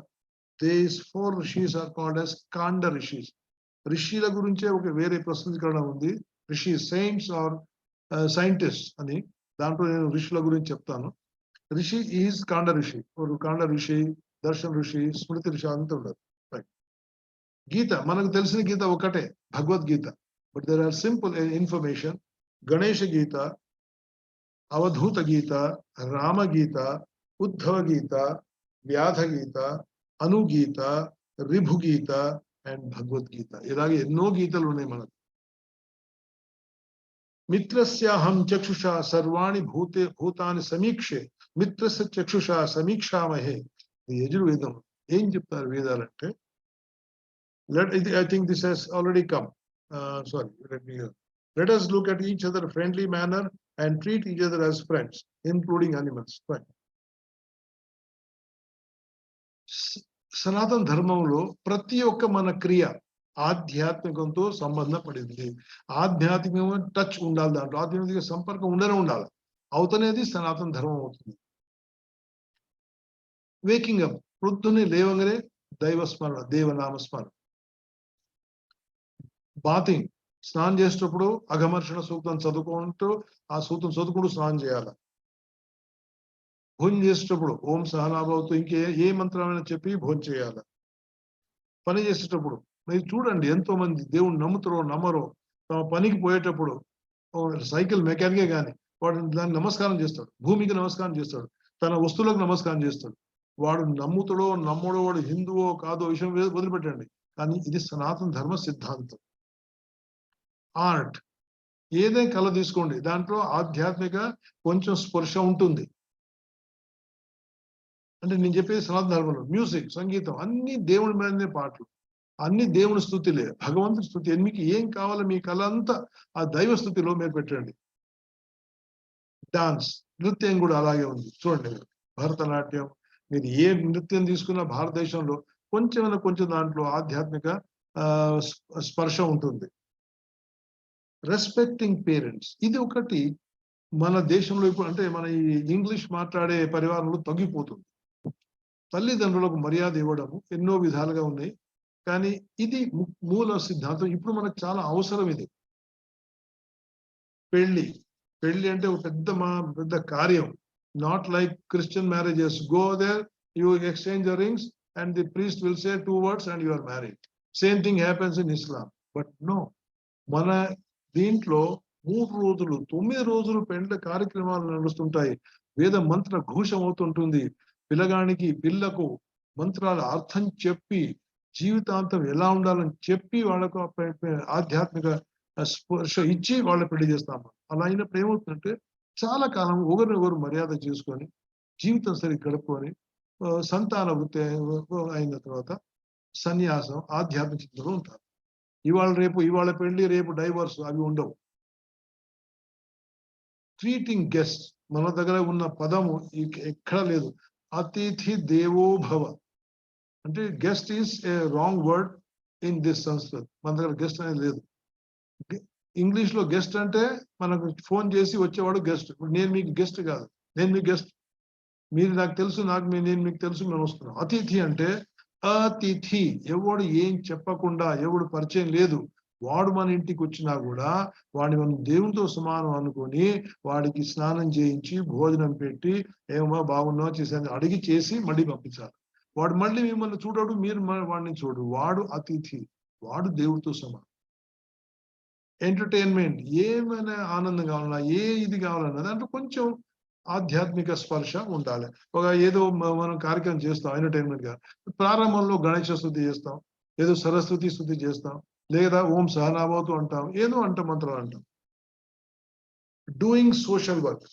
These 4 rishis are called as Kanda rishis. రిషిల గురించే ఒక వేరే ప్రస్తుతీకరణ ఉంది. Rishi saints are scientist అని. దాంట్లో నేను ఋషుల గురించి చెప్తాను. రిషి ఈజ్ కాండ ఋషి. కాండ ఋషి, దర్శన్ ఋషి, స్మృతి ఋషి అంతా ఉండదు. రైట్. గీత, మనకు తెలిసిన గీత ఒకటే, Bhagavad Gita. But there are simple information. Ganesha Gita, Avadhuta Gita, Rama Gita, Uddhava Gita, Vyadha Gita, Anugita, Ribhu Gita and Bhagavad Gita. ఇలాగే ఎన్నో గీతలు ఉన్నాయి మనకు. మిత్రస్యాహం చక్షుషా సర్వాణి భూతాని సమీక్షే మిత్రస్య చక్షుషా సమీక్షామహే. యజుర్వేదం ఏం చెప్తారు వేదాలంటే, I think this has already come. Sorry, let us look at each other friendly manner and treat each other as friends, including animals. Fine. సనాతన ధర్మంలో ప్రతి ఒక్క మన క్రియ ఆధ్యాత్మికంతో సంబంధం పడింది. ఆధ్యాత్మికమైన టచ్ ఉండాలి, దాంట్లో ఆధ్యాత్మిక సంపర్కం ఉండాలి. అవుతనేది సనాతన ధర్మం అవుతుంది. వేకింగ్ అప్, పొద్దున్నే లేవగానే దైవస్మరణ, దేవనామస్మరణ. బాతింగ్, స్నానం చేసేటప్పుడు అఘమర్షణ సూక్తం చదువుకుంటూ ఆ సూక్తం చదువుకుంటూ స్నానం చేయాలి. భోజనం చేసేటప్పుడు ఓం సహనాభవతు ఇంకే ఏ మంత్రమైనా చెప్పి భోజనం చేయాలి. పని చేసేటప్పుడు మీరు చూడండి, ఎంతో మంది దేవుణ్ణి నమ్ముతారో నమ్మరో, తమ పనికి పోయేటప్పుడు సైకిల్ మెకానికే కానీ వాడు దాన్ని నమస్కారం చేస్తాడు, భూమికి నమస్కారం చేస్తాడు, తన వస్తువులకు నమస్కారం చేస్తాడు. వాడు నమ్ముతాడో నమ్మడో, వాడు హిందువో కాదో విషయం వదిలిపెట్టండి. కానీ ఇది సనాతన ధర్మ సిద్ధాంతం. ఆర్ట్, ఏదైనా కళ తీసుకోండి, దాంట్లో ఆధ్యాత్మిక కొంచెం స్పర్శ ఉంటుంది. అంటే నేను చెప్పేది సనాతన ధర్మంలో మ్యూజిక్, సంగీతం అన్ని దేవుడి మీదనే పాటలు, అన్ని దేవుని స్తుతిలే, భగవంతుడి స్తుతి. మీకు ఏం కావాలో మీ కళ అంతా ఆ దైవ స్తుతిలో మీరు పెట్టండి. డాన్స్, నృత్యం కూడా అలాగే ఉంది. చూడండి, భరతనాట్యం, మీరు ఏ నృత్యం తీసుకున్నా భారతదేశంలో కొంచెం దాంట్లో ఆధ్యాత్మిక స్పర్శ ఉంటుంది. రెస్పెక్టింగ్ పేరెంట్స్, ఇది ఒకటి మన దేశంలో ఇప్పుడు అంటే మన ఈ ఇంగ్లీష్ మాట్లాడే పరివారంలో తగ్గిపోతుంది. తల్లిదండ్రులకు మర్యాద ఇవ్వడము ఎన్నో విధాలుగా ఉన్నాయి, కానీ ఇది మూల సిద్ధాంతం. ఇప్పుడు మనకు చాలా అవసరం ఇది. పెళ్లి అంటే ఒక పెద్ద కార్యం. Not like Christian marriages, go there, you exchange the rings and the priest will say 2 words and you are married. Same thing happens in Islam. But no, మన దీంట్లో 3 రోజులు 9 రోజులు పెండ్ల కార్యక్రమాలు నడుస్తుంటాయి. వేద మంత్ర ఘోషం అవుతుంటుంది. పిల్లకు మంత్రాల అర్థం చెప్పి జీవితాంతం ఎలా ఉండాలని చెప్పి వాళ్ళకు ఆధ్యాత్మిక స్పర్శ ఇచ్చి వాళ్ళ పెళ్లి చేస్తాము. అలా అయినప్పుడు ఏమవుతుందంటే చాలా కాలం ఒకరినొకరు మర్యాద చేసుకొని జీవితం సరిగ్గా గడుపుకొని సంతాన వృత్తి అయిన తర్వాత సన్యాసం ఆధ్యాత్మిక చింతలో ఉంటారు. ఇవాళ పెళ్లి రేపు డైవర్స్ అవి ఉండవు. ట్రీటింగ్ గెస్ట్, మన దగ్గర ఉన్న పదము ఎక్కడ లేదు. అతిథి దేవో భవ అంటే guest is a wrong word in this Sanskrit. మన దగ్గర గెస్ట్ అనేది లేదు. ఇంగ్లీష్ లో గెస్ట్ అంటే మనకు ఫోన్ చేసి వచ్చేవాడు గెస్ట్. నేను మీకు గెస్ట్ కాదు, నేను మీకు గెస్ట్. మీరు నాకు తెలుసు, నేను మీకు తెలుసు, మేము వస్తున్నాం. అతిథి అంటే అతిథి, ఎవడు ఏం చెప్పకుండా, ఎవడు పరిచయం లేదు, వాడు మన ఇంటికి వచ్చినా కూడా వాడిని మనం దేవునితో సమానం అనుకొని వాడికి స్నానం చేయించి భోజనం పెట్టి ఏమో బాగున్నావు చేసాను అడిగి చేసి మళ్ళీ పంపించాలి. వాడు మళ్ళీ మిమ్మల్ని చూడడు, మీరు వాడిని చూడు. వాడు అతిథి, వాడు దేవుడితో సమానం. ఎంటర్టైన్మెంట్, ఏమైనా ఆనందం కావాలన్నా, ఇది కావాలన్నా దాంట్లో కొంచెం ఆధ్యాత్మిక స్పర్శ ఉండాలి. ఏదో మనం కార్యక్రమం చేస్తాం ఎంటర్టైన్మెంట్ గా, ప్రారంభంలో గణేశ స్తుతి చేస్తాం, ఏదో సరస్వతి స్తుతి చేస్తాం, లేదా ఓం సహనాభవతు అంటాం, ఏదో మంత్రాలు అంటాం. డూయింగ్ సోషల్ వర్క్,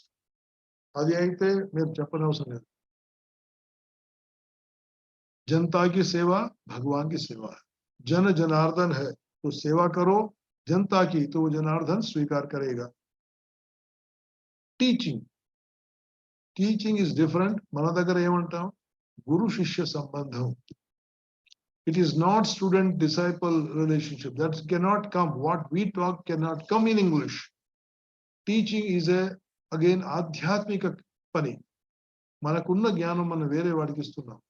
అది అయితే మీరు చెప్పనవసరం లేదు. जनता की सेवा भगवान की सेवा है. जन जनार्दन है तो सेवा करो जनता की, तो वो जनार्दन स्वीकार करेगा. Teaching is different. మన దగ్గర ఏమంటాం, గురు శిష్య సంబంధం. It is not student disciple relationship. That cannot come. What we talk cannot come in English. Teaching is again ఆధ్యాత్మిక పని. మనకున్న జ్ఞానం మనం వేరే వాడికి ఇస్తున్నాం.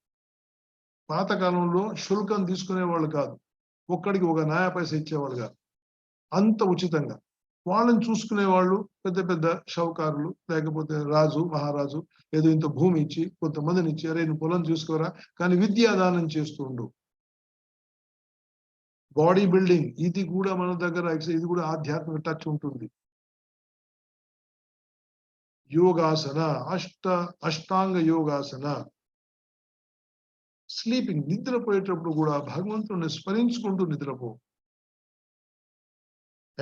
పాతకాలంలో శుల్కం తీసుకునే వాళ్ళు కాదు, ఒక్కడికి ఒక న్యాయ పైసా ఇచ్చేవాళ్ళు కాదు, అంత ఉచితంగా. వాళ్ళని చూసుకునే వాళ్ళు పెద్ద పెద్ద షౌకారులు, లేకపోతే రాజు మహారాజు ఏదో ఇంత భూమి ఇచ్చి కొంతమందిని ఇచ్చి, అరే నువ్వు పొలం చూసుకోరా, కానీ విద్యాదానం చేస్తూ ఉండు. బాడీ బిల్డింగ్ ఇది కూడా మన దగ్గర, ఇది కూడా ఆధ్యాత్మిక టచ్ ఉంటుంది. యోగాసన, అష్టాంగ యోగాసన. స్లీపింగ్, నిద్రపోయేటప్పుడు కూడా భగవంతుని స్మరించుకుంటూ నిద్రపో.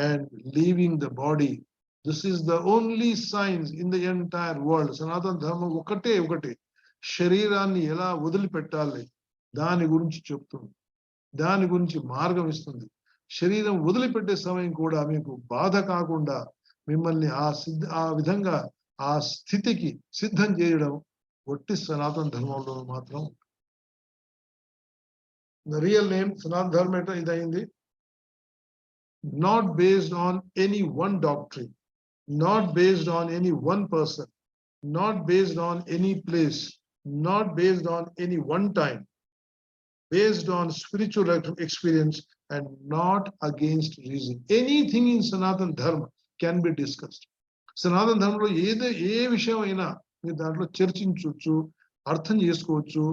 And leaving the body. This is the only science in the entire world. Sanatana Dharma ఒకటే శరీరాన్ని ఎలా వదిలిపెట్టాలి దాని గురించి చెప్తుంది, దాని గురించి మార్గం ఇస్తుంది. శరీరం వదిలిపెట్టే సమయం కూడా మీకు బాధ కాకుండా మిమ్మల్ని ఆ విధంగా ఆ స్థితికి సిద్ధం చేయడం ఒట్టి సనాతన ధర్మంలో మాత్రం. The real name Sanatana Dharma ఇదైంది. Not based on any one doctrine, not based on any one person, not based on any place, not based on any one time, based on spiritual experience and not against reason. Anything in Sanatana Dharma can be discussed. Sanatana Dharma lo ఏ విషయం అయినా మీరు దాంట్లో చర్చించవచ్చు, అర్థం చేసుకోవచ్చు,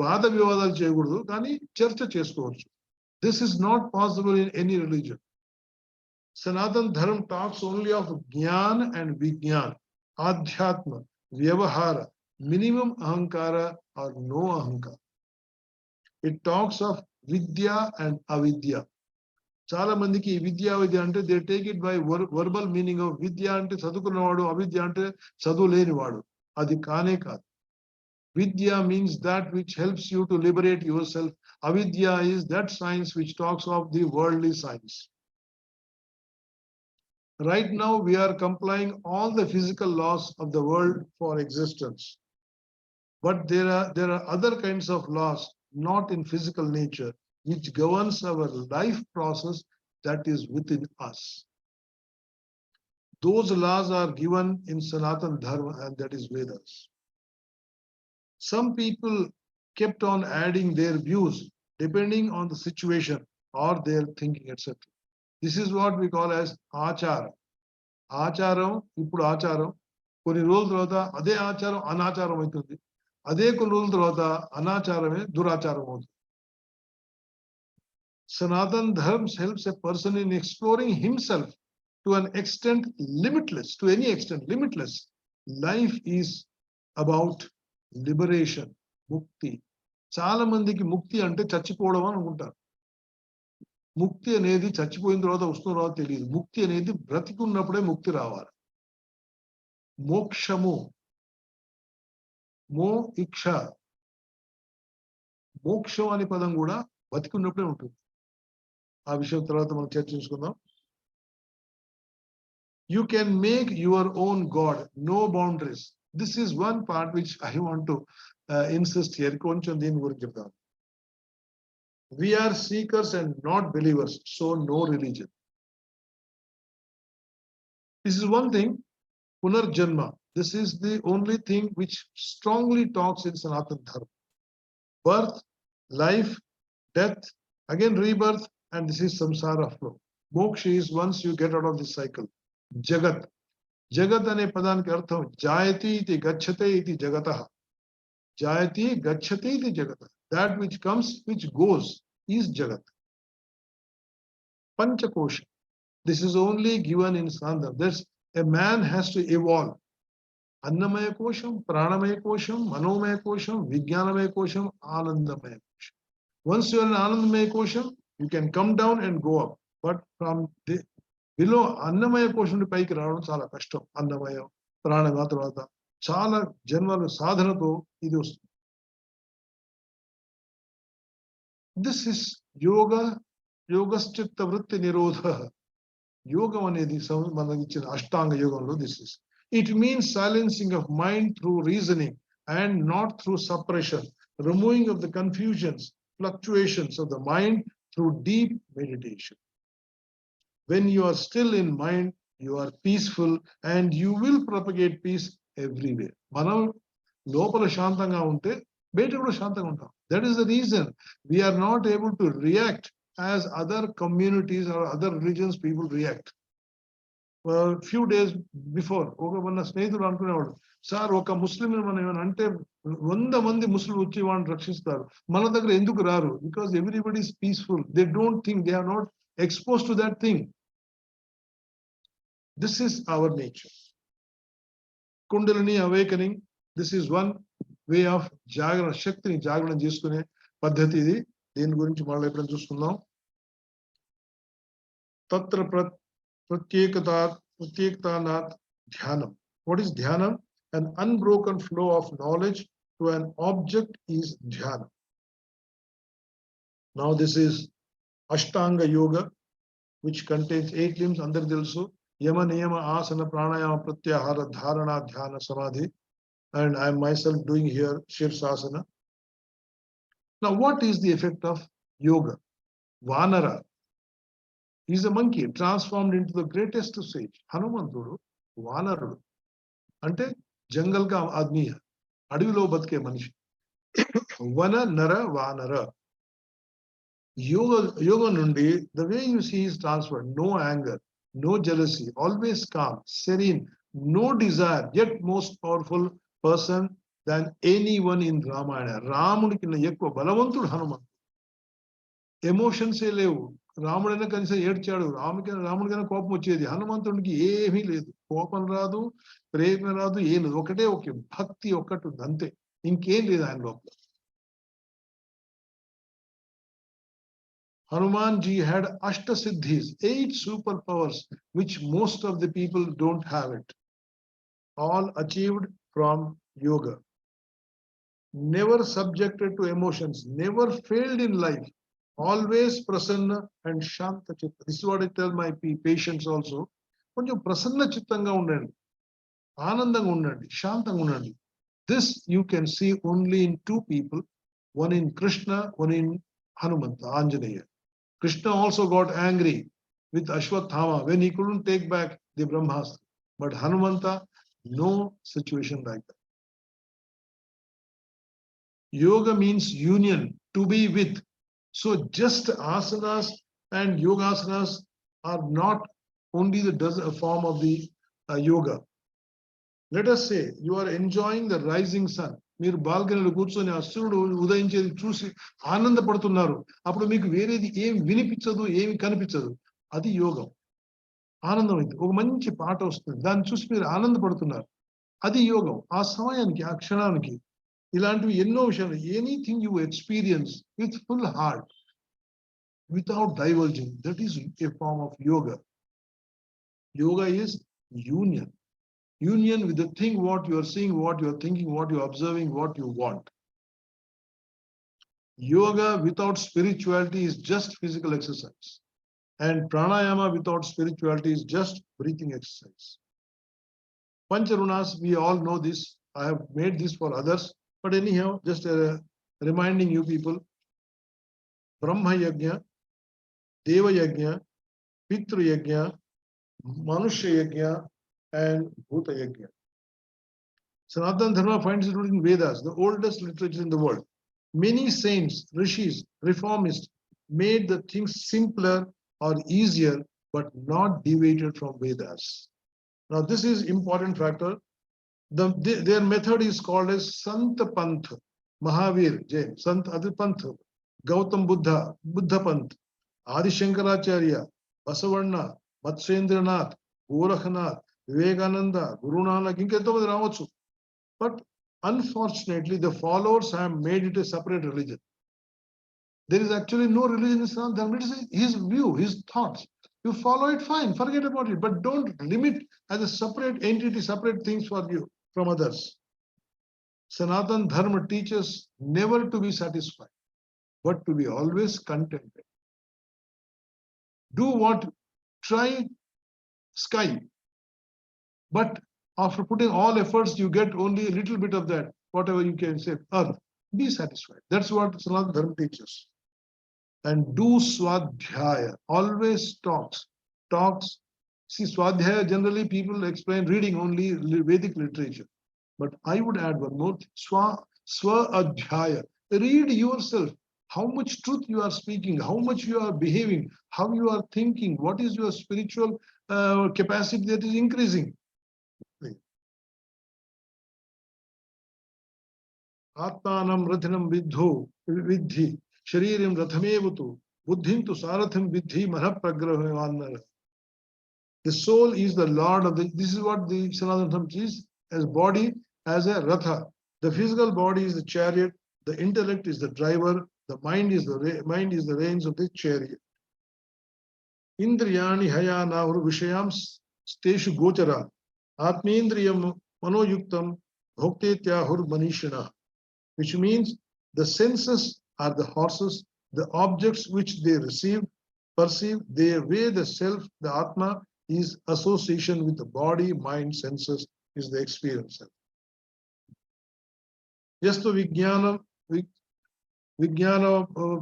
వాద వివాదాలు చేయకూడదు, కానీ చర్చ చేసుకోవచ్చు. This is not possible in any religion. Sanatana Dharma talks only of Jnana and Vijnana, Adhyatma, Vyavahara, minimum Ahankara or no Ahankara. It talks of Vidya and Avidya. Chala mandiki Vidya Vidya ante they take it by verbal meaning of Vidya ante chadukunnavadu, Avidya ante chadu leni vadu. Adi kaane kaadu. Vidya means that which helps you to liberate yourself. Avidya is that science which talks of the worldly science. Right now we are complying all the physical laws of the world for existence. But there are other kinds of laws not in physical nature which governs our life process that is within us. Those laws are given in Sanatana Dharma, and that is Vedas. Some people kept on adding their views depending on the situation or their thinking, etc. This is what we call as achara. Acharam, ippudu acharam, కొన్ని రోజుల తర్వాత అదే ఆచారం అనాచారం అవుతుంది, అదే కొన్ని రోజుల తర్వాత అనాచారమే దురాచారం అవుతుంది. Sanatana Dharma helps a person in exploring himself to an extent limitless, to any extent limitless. Life is about liberation, mukti. చాలా మందికి ముక్తి అంటే చచ్చిపోవడం అని అనుకుంటారు. ముక్తి అనేది చచ్చిపోయిన తర్వాత వస్తుందో రాదో తెలియదు. ముక్తి అనేది బ్రతికున్నప్పుడే ముక్తి రావాలి. మోక్షము, మో ఇక్ష, మోక్షం అనే పదం కూడా బతికున్నప్పుడే ఉంటుంది. ఆ విషయం తర్వాత మనం చర్చించుకుందాం. You can make your own God, no boundaries. This is one part which I want to insist here. కొంచెం దీని గురించి చెప్తాను. We are seekers and not believers, so no religion. This is one thing, Punarjanma. This is the only thing which strongly talks in Sanatana Dharma. Birth, life, death, again rebirth, and this is samsara flow. Moksha is once you get out of this cycle. Jagat. Jagat ane padaniki artham jayati iti gacchate iti jagatah. Jayati gacchate iti jagatah. That which comes, which goes, is Jagat. Panchakosha. This is only given in Sandhya. That's a man has to evolve. Annamaya kosham, pranamaya kosham, manomaya kosham, vijnanamaya kosham, anandamaya kosham. Once you are in anandamaya kosham, you can come down and go up. But from the below annamaya kosham to paiki raavadam chaala kashtam. Annamaya, ప్రాణాయామం ఆ తర్వాత చాలా జన్మల సాధనతో ఇది వస్తుంది. This is యోగశ్చిత్త వృత్తి నిరోధ. యోగం అనేది మనకి ఇచ్చిన అష్టాంగ యోగంలో this is. It means silencing of mind through reasoning and not through suppression, removing of the confusions, fluctuations of the mind through deep meditation. When you are still in mind, you are peaceful and you will propagate peace everywhere. మనం లోపల శాంతంగా ఉంటే బయట కూడా శాంతంగా ఉంటాం. That is the reason we are not able to react as other communities or other religions people react. Few days before మన స్నేహితుడు అనుకునేవాడు, సార్ ఒక ముస్లిం మనం ఏమైనా అంటే 100 మంది ముస్లిం వచ్చి వాళ్ళని రక్షిస్తారు, మన దగ్గర ఎందుకు రారు? Because everybody is peaceful. They don't think, they are not expose to that thing. This is our nature. Kundalini awakening, this is one way of jagarana, శక్తిని జాగరణ చేసుకునే పద్ధతి ఇది. దీని గురించి మళ్ళీ ఎప్పుడైనా చూసుకుందాం. తత్ర pratyektanat dhyanam. What is dhyanam? An unbroken flow of knowledge to an object is dhyanam. Now this is Ashtanga Yoga, which contains 8 limbs. Andar telsu yama niyama asana pranayama pratyahara dharana dhyana samadhi, and I am myself doing here shirsasana. Now what is the effect of yoga? Vanara is a monkey transformed into the greatest sage. హనుమంతుడు వానరుడు అంటే జంగల్ కా ఆద్మీ, అడవిలో బతికే మనిషి. వన నర వానర. యోగ నుండి the way you see is transferred. No anger, no jealousy, always calm, serene, no desire, yet most powerful person than anyone in Ramayana. రాముడికి ఎక్కువ బలవంతుడు హనుమంతుడు. ఎమోషన్సే లేవు. రాముడైనా కనీసం ఏడ్చాడు, రాముడికైనా కోపం వచ్చేది. హనుమంతుడికి ఏమీ లేదు, కోపం రాదు, ప్రేమ రాదు, ఏం లేదు. ఒకటే ఒకే భక్తి ఒక్కటి ఉంది, అంతే, ఇంకేం లేదు ఆయన లోపల. Hanuman ji had Ashta Siddhis, 8 super powers, which most of the people don't have it. All achieved from yoga. Never subjected to emotions, never failed in life. Always prasanna and shanta chitta. This is what I tell my patients also. కొంచెం ప్రసన్న చిత్తంగా ఉండండి, ఆనందంగా ఉండండి, శాంతంగా ఉండండి. This you can see only in 2 people, one in Krishna, one in Hanumanta, Anjaneya. Krishna also got angry with Ashwathama when he couldn't take back the Brahmastra. But Hanumanta, no situation like that. Yoga means union, to be with. So just asanas and yogasanas are not only the form of the yoga. Let us say you are enjoying the rising sun. మీరు బాల్కనీలో కూర్చొని ఆ సూర్యుడు ఉదయించేది చూసి ఆనందపడుతున్నారు. అప్పుడు మీకు వేరేది ఏం వినిపించదు, ఏమి కనిపించదు. అది యోగం. ఆనందం అయితే ఒక మంచి పాట వస్తుంది, దాన్ని చూసి మీరు ఆనందపడుతున్నారు, అది యోగం. ఆ సమయానికి, ఆ క్షణానికి ఇలాంటివి ఎన్నో విషయాలు. Anything you experience with full heart, without diverging, that is a form of yoga. Yoga is union. Union with the thing, what you are seeing, what you are thinking, what you are observing, what you want. Yoga without spirituality is just physical exercise. And pranayama without spirituality is just breathing exercise. Pancharunas, we all know this. I have made this for others. But anyhow, just reminding you people, Brahma Yajna, Deva Yajna, Pitru Yajna, Manushya Yajna, and Bhuta Yajna. Sanaatana Dharma finds it in Vedas, the oldest literature in the world. Many saints, rishis, reformists made the things simpler or easier, but not deviated from Vedas. Now this is important factor. Their method is called as Sant Panth, Mahavir Jain, Sant Adi Panth, Gautam Buddha, Buddha Panth, Adi Shankaracharya, Basavarna, Matsyendranath, Gorakhnath, Vivekananda, Guru Nanak, ఇంకెంతో మంది రావచ్చు. But unfortunately, the followers have made it a separate religion. There is actually no religion in Islam. That is his view, his thoughts. You follow it, fine, forget about it, but don't limit as a separate entity, separate things for you from others. Sanatana Dharma teaches never to be satisfied, but to be always contented. Do what, try sky, but after putting all efforts, you get only a little bit of that, whatever you can say, earth. Be satisfied. That's what Sanatana Dharma teaches. And do swadhyaya, always talks. See, swadhyaya, generally people explain reading only Vedic literature. But I would add one more thing, swa-adhyaya. Read yourself, how much truth you are speaking, how much you are behaving, how you are thinking, what is your spiritual capacity that is increasing. Atmanam rathinam vidhi, sharirim rathamevutu, buddhim tu saratham vidhi, mahapragrahavanara. The soul is the lord of the, this is what the Sanatana Dharma is, as body, as a ratha. The physical body is the chariot, the intellect is the driver, the mind is the reins of the chariot. Indriyani hayanahur vishayam steshu gochara, atmendriyam manoyuktam bhoktetyahur manishana. Which means the senses are the horses, the objects which they perceive, they weigh the self, the Atma is association with the body, mind, senses, is the experience. Yastu vijnana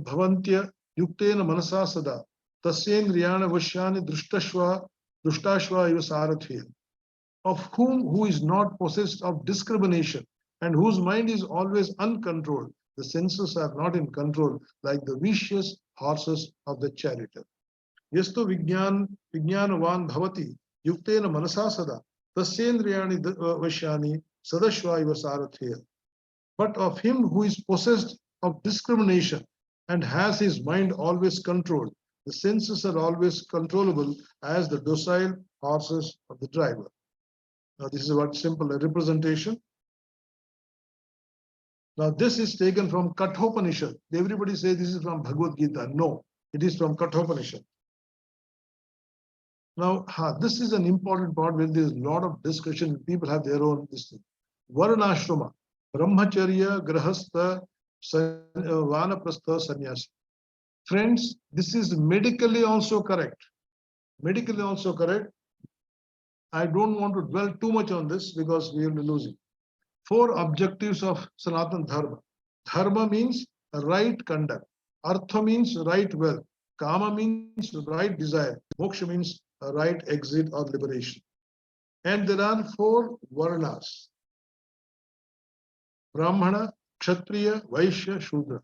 bhavantya yuktena manasa sada tasyendriyana vashyani drushtashva iva sarathya. Of who is not possessed of discrimination and whose mind is always uncontrolled. The senses are not in control, like the vicious horses of the charioteer. Yastu vijnanavan bhavati yuktena manasa sada tasyendriyani vashyani sadashva iva sarathya. But of him who is possessed of discrimination and has his mind always controlled, the senses are always controllable as the docile horses of the driver. Now this is what simple representation. Now this is taken from Kathopanishad. Everybody says this is from Bhagavad Gita. No, it is from Kathopanishad. Now this is an important part where there is a lot of discussion. People have their own thing. Varnashrama, Brahmacharya, Grahastha, Vanaprastha, Sannyasi. Friends, this is medically also correct. Medically also correct. I don't want to dwell too much on this because we will be losing. 4 objectives of Sanatana Dharma. Dharma means right conduct. Artha means right wealth. Kama means right desire. Moksha means right exit or liberation. And there are 4 varnas. Brahmana, Kshatriya, Vaishya, Shudra.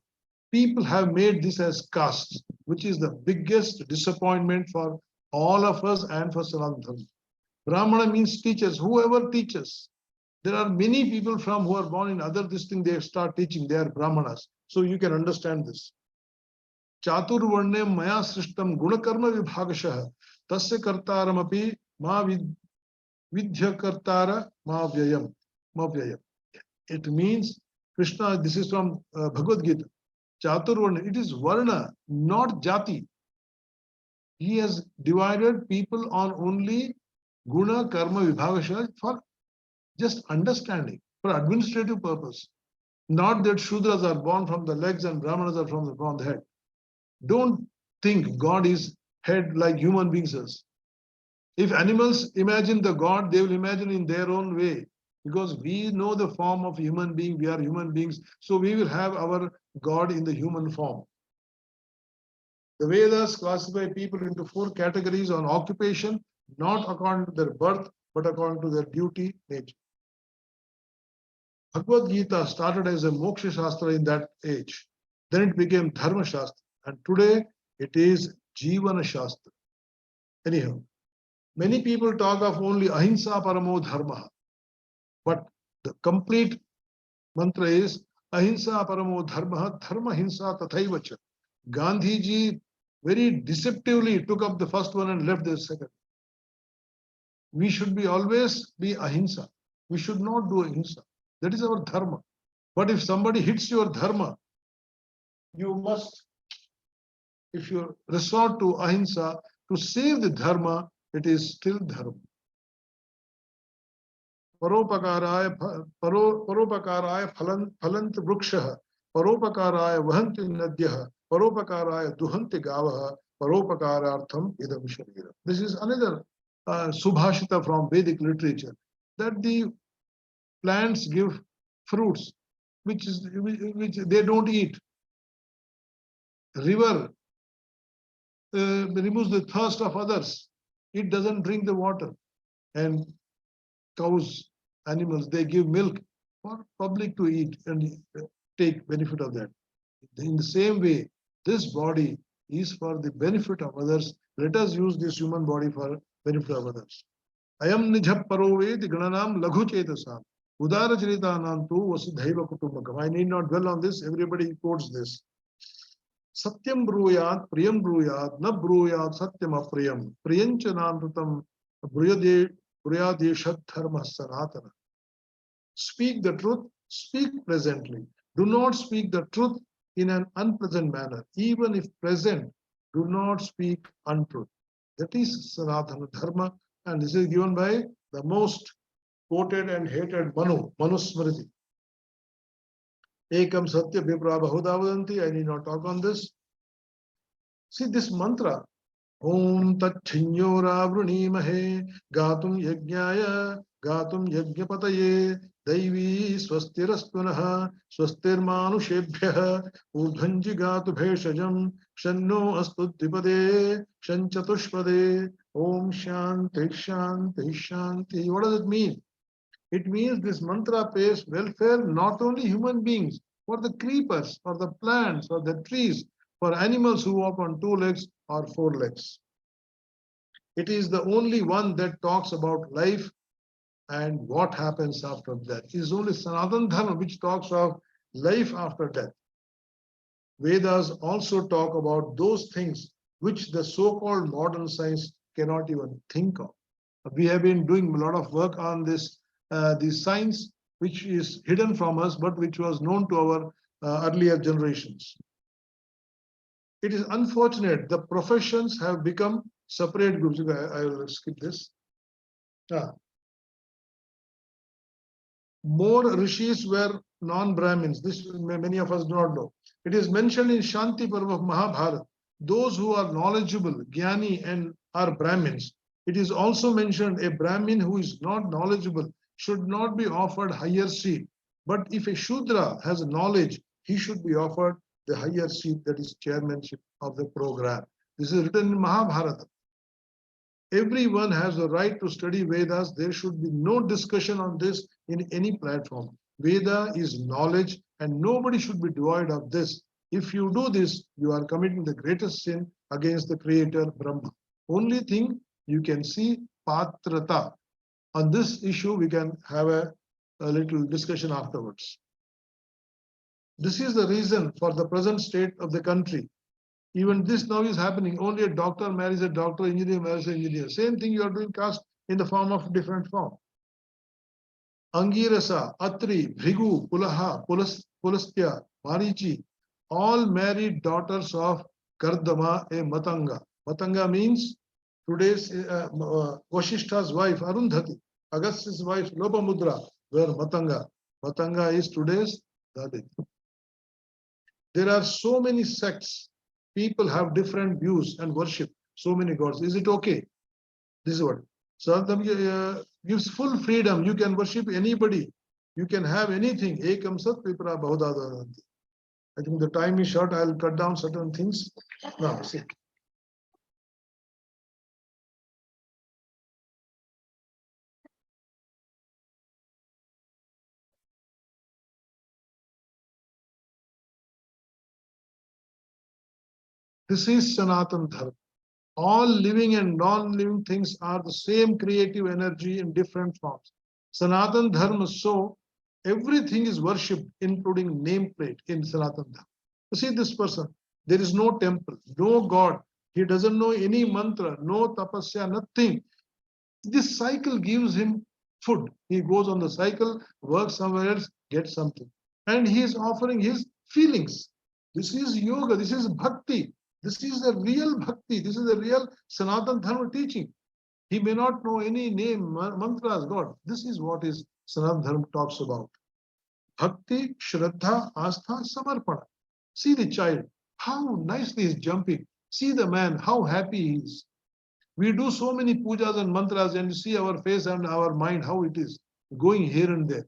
People have made this as castes, which is the biggest disappointment for all of us and for Sanatana Dharma. Brahmana means teachers, whoever teaches. There are many people from who are born in other distinct, they start teaching, they are Brahmanas. So you can understand this. Chaturvarne maya srishtam gunakarma vibhagashaha tasya kartaram api ma vidya kartara ma vyayam. It means, Krishna, this is from Bhagavad Gita. Chaturvarna, it is varna, not jati. He has divided people on only guna, karma, vibhagasha for just understanding, for administrative purpose. Not that Shudras are born from the legs and Brahmanas are from the head. Don't think God is head like human beings is. If animals imagine the God, they will imagine in their own way. Because we know the form of human being, we are human beings, so we will have our God in the human form. The Vedas classify people into 4 categories on occupation, not according to their birth, but according to their duty nature. Bhagavad Gita started as a Moksha Shastra in that age. Then it became Dharma Shastra. And today it is Jivana Shastra. Anyhow, many people talk of only Ahimsa Paramo Dharma. But the complete mantra is Ahimsa Paramo Dharma, Dharma Hinsa Tathaivacha. Gandhiji very deceptively took up the first one and left the second. We should always be Ahimsa. We should not do Ahimsa. That is our Dharma. But if somebody hits your Dharma, you must, if you resort to Ahimsa, to save the Dharma, it is still Dharma. Paropakaraaya phalant vrukshah, paropakaraaya vahanti nadyah, paropakaraaya duhanti gavah, paropakarartham idam sharira. This is another subhashita from Vedic literature, that the plants give fruits which they don't eat. River removes the thirst of others. It doesn't drink the water. And cows, animals, they give milk for public to eat and take benefit of that. In the same way, this body is for the benefit of others. Let us use this human body for benefit of others. Ayam nijhap paroved gananam laghu chetasam. Udara charitanam tu vasudhaiva kutumbakam. I need not dwell on this. Everybody quotes this. Satyam bruyat, priyam bruyat, na bruyat, satyam apriyam. Priyancha namrutam bruyadeshat dharma sanatana. Speak the truth, speak presently. Do not speak the truth in an unpleasant manner. Even if present, do not speak untruth. That is Sanaatana Dharma, and this is given by the most quoted and hated Manusmriti. Ekam Satya Vipra Bahuda Vadanti. I need not talk on this. See this mantra. Om Tat Chinyora Vrunimahe Gatum Yajnaya Gatum Yajnapataye Daivi Swastirastunaha Swastirmanushebhyaha Urdhanji Gatu Bheshajam Shanno Astudipade Shanchatushpade Om Shanti Shanti Shanti. What does it mean? It means this mantra pays welfare not only human beings, for the creepers, for the plants, for the trees, for animals who walk on 2 legs or 4 legs. It is the only one that talks about life and what happens after death. It is only Sanaatana Dharma which talks of life after death. Vedas also talk about those things which the so-called modern science cannot even think of. We have been doing a lot of work on this science which is hidden from us, but which was known to our earlier generations. It is unfortunate the professions have become separate groups. I will skip this. More rishis were non-Brahmins. This many of us do not know. It is mentioned in Shanti Parva of Mahabharata. Those who are knowledgeable, Jnani, and are Brahmins. It is also mentioned a Brahmin who is not knowledgeable should not be offered higher seat. But if a Shudra has knowledge, he should be offered the higher seat, that is chairmanship of the program. This is written in Mahabharata. Everyone has the right to study Vedas. There should be no discussion on this in any platform. Veda is knowledge and nobody should be devoid of this. If you do this, you are committing the greatest sin against the creator Brahma. Only thing you can see patrata. On this issue, we can have a little discussion afterwards. This is the reason for the present state of the country. Even this now is happening. Only a doctor marries a doctor, engineer marries an engineer. Same thing you are doing caste in the form of different form. Angirasa, Atri, Bhrigu, Pulaha, Pulastya, Marichi, all married daughters of Kardama, a Matanga. Matanga means today's Vashishta's wife, Arundhati. Agastya's wife, Lopamudra, were Matanga. Matanga is today's Dadit. There are so many sects. People have different views and worship so many gods. Is it okay? This is what. Sanaatana gives full freedom. You can worship anybody. You can have anything. Ekam sat vipra bahudadadanti. I think the time is short. I'll cut down certain things. Now, see. This is Sanaatana Dharma. All living and non-living things are the same creative energy in different forms. Sanaatana Dharma, so everything is worshipped, including nameplate in Sanaatana Dharma. You see this person, there is no temple, no God. He doesn't know any mantra, no tapasya, nothing. This cycle gives him food. He goes on the cycle, works somewhere else, gets something. And he is offering his feelings. This is yoga, this is bhakti. This is the real bhakti. This is the real Sanatana Dharma teaching. He may not know any name, mantras, God. This is what is Sanatana Dharma talks about. Bhakti, Shraddha, Astha, Samarpana. See the child, how nicely he's jumping. See the man, how happy he is. We do so many pujas and mantras and you see our face and our mind, how it is going here and there.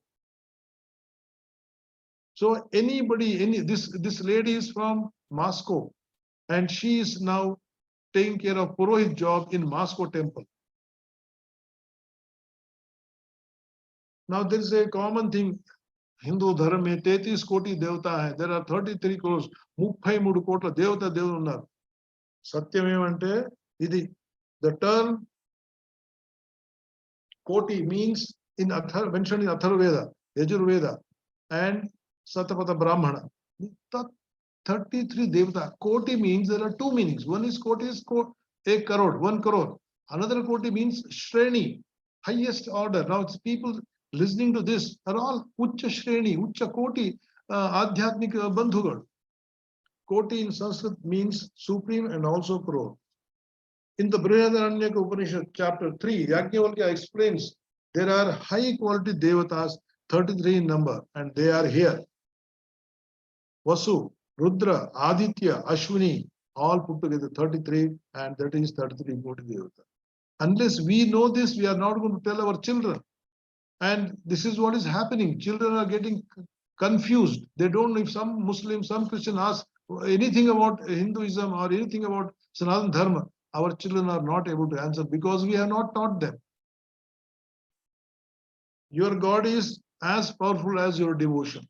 So anybody, this lady is from Moscow and she is now taking care of Purohit job in Moscow temple. Now there is a common thing, Hindu Dharma mein 33 koti devata hai. There are 33 crores, 33 kotla devata devulu unnaru. Satyam emante idi. The term koti means mentioned in Atharvaveda, Yajurveda and Satapatha Brahmana. 33 devata. Koti means there are two meanings. One is koti is a crore, 1 crore. Another koti means Shreni, highest order. Now it's people listening to this are all Ucha Shreni, Ucha Koti, Adhyatmik Bandhugal. Koti in Sanskrit means supreme and also crore. In the Brihadaranyaka Upanishad, chapter 3, Yajnavalkya explains there are high quality devatas, 33 in number, and they are here. Vasu, Rudra, Aditya, Ashwini, all put together 33, and that is 33 koti devata. Unless we know this, we are not going to tell our children. And this is what is happening. Children are getting confused. They don't know if some Muslim, some Christian ask anything about Hinduism or anything about Sanatana Dharma. Our children are not able to answer because we have not taught them. Your God is as powerful as your devotion.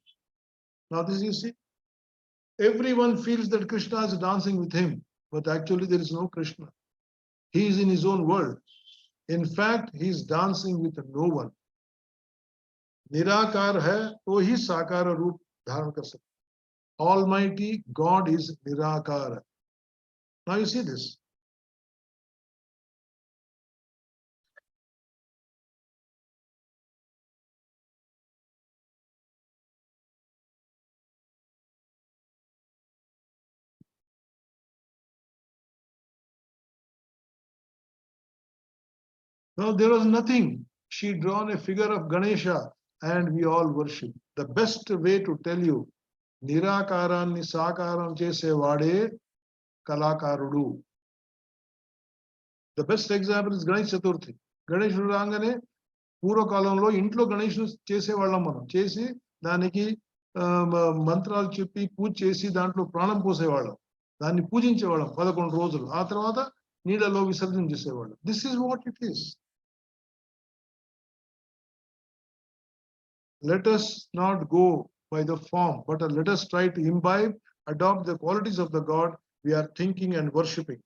Now this you see, everyone feels that Krishna is dancing with him, but actually there is no Krishna. He is in his own world. In fact, he is dancing with no one. Nirakar hai, to hi sakara roop dharan kar sakta. Almighty God is Nirakar. Now you see this. No, there was nothing. She drawn a figure of Ganesha and we all worship. The best way to tell you, Nirakaran Nisakaram Chese Vade Kalakarudu. The best example is Ganesh Chaturthi. Ganesh Rangane, Puro Kalamlo, Intlo Ganesh Chese Valamana, Chesi, Daniki Mantral Chipi, Puj Chesi, Dantlo Pranam Posevala, Dani Pujin Chevala, Padakon Rosal, Atravada, Nidalo Visarjan Chesevala. This is what it is. Let us not go by the form, but let us try to imbibe, adopt the qualities of the God we are thinking and worshipping.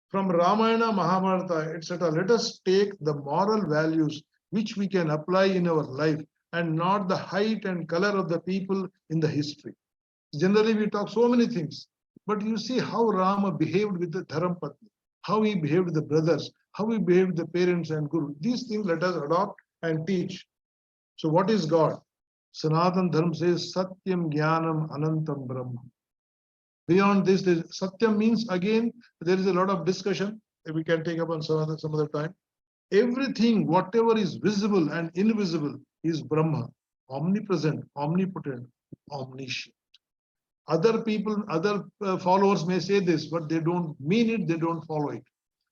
From Ramayana, Mahabharata, etc., let us take the moral values which we can apply in our life and not the height and color of the people in the history. Generally, we talk so many things, but you see how Rama behaved with the Dharampatni, how he behaved with the brothers, how he behaved with the parents and Guru. These things let us adopt and teach. So what is God? Sanatana Dharma says Satyam Jnanam Anantam Brahma. Beyond this, Satyam means again, there is a lot of discussion that we can take up on some other time. Everything, whatever is visible and invisible is Brahma, omnipresent, omnipotent, omniscient. Other people, other followers may say this, but they don't mean it, they don't follow it.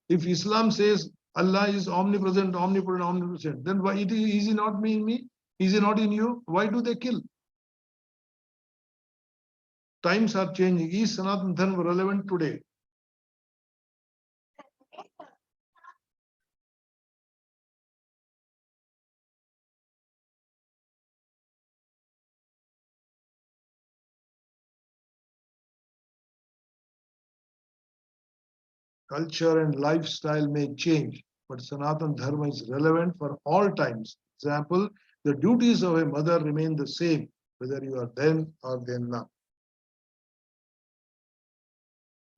If Islam says Allah is omnipresent, omnipotent, omnipresent, then why is he not in me? Is he not in you? Why do they kill? Times are changing. Is Sanatana Dharma relevant today? Culture and lifestyle may change, but Sanatana Dharma is relevant for all times. Example, the duties of a mother remain the same, whether you are then or then now.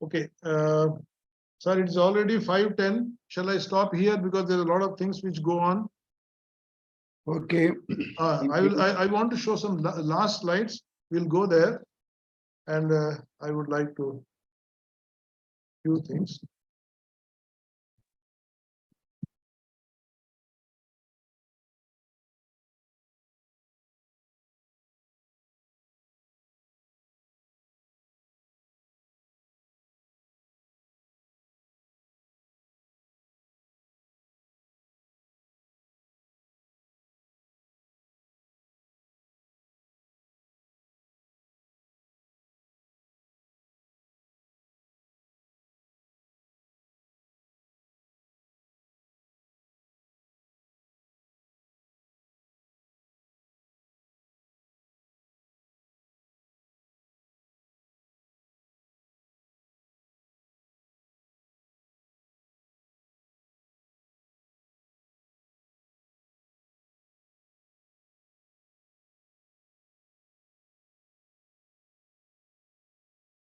Okay, sir, it's already 5:10. Shall I stop here because there are a lot of things which go on? Okay. I want to show some last slides. We'll go there. and I would like to few things.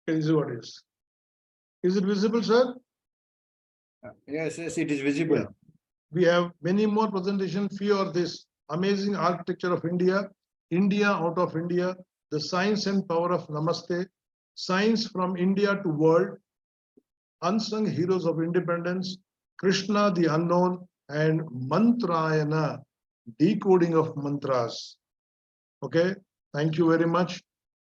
Is what is. Is it visible, sir? Yes, yes, it is visible. Yeah. We have many more presentations. Few are this amazing architecture of India, India out of India, the science and power of Namaste, science from India to world, unsung heroes of independence, Krishna the unknown, and Mantrayana, decoding of mantras. Okay, thank you very much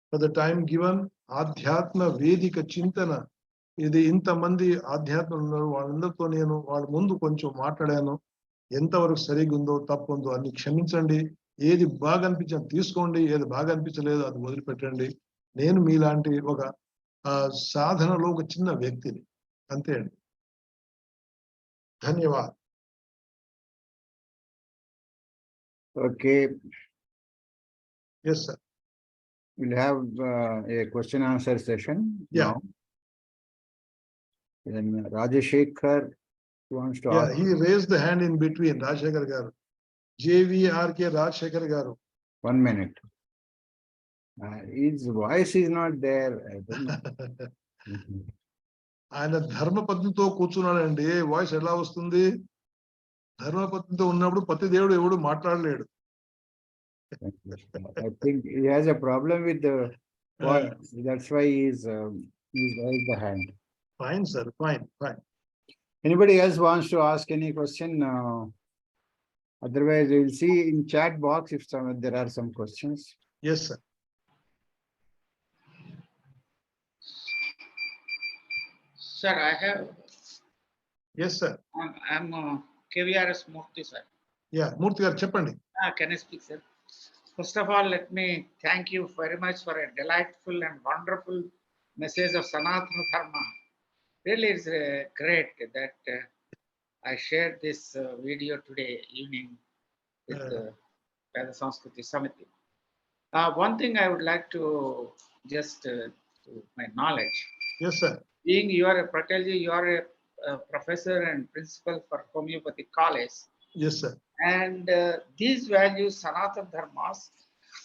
for the time given. Adhyatma Vedika Chintana. ఇది ఇంతమంది ఆధ్యాత్మలు ఉన్నారు, వాళ్ళందరితో నేను వాళ్ళ ముందు కొంచెం మాట్లాడాను. ఎంతవరకు సరిగా ఉందో తప్పుందో అన్ని క్షమించండి. ఏది బాగా అనిపించింది తీసుకోండి, ఏది బాగా అనిపించలేదో అది వదిలిపెట్టండి. నేను మీలాంటి ఒక సాధనలో ఒక చిన్న వ్యక్తిని, అంతే అండి. ధన్యవాదాలు. Okay. Yes, sir. We'll have a question answer session Yeah. now. Then Rajashekhar wants to Yeah, ask. he raised the hand in between. Rajashekhar garu. JVRK Rajashekhar garu. 1 minute. His voice is not there. I don't know. ఆయన ధర్మపత్నితో కూర్చున్నాడండి, voice ఎలా వస్తుంది? ధర్మపత్నితో ఉన్నప్పుడు పతి దేవుడు ఎవడు మాట్లాడలేడు. I think he has a problem with the voice. That's why he's raised the hand. Fine, sir. Fine. Anybody else wants to ask any question? Otherwise, we will see in chat box if there are some questions. Yes, sir. Sir, I have. Yes, sir. I'm KVRS Murthy, sir. Yeah, Murthy garu cheppandi. Can I speak, sir? First of all, let me thank you very much for a delightful and wonderful message of Sanaatana Dharma. Really, it's great that I shared this video today evening with Veda Samskruti Samiti. One thing I would like to just, to my knowledge. Yes, sir. Being you are a Patelji, you are a professor and principal for homeopathic college. Yes, sir. And these values, Sanaatana Dharmas,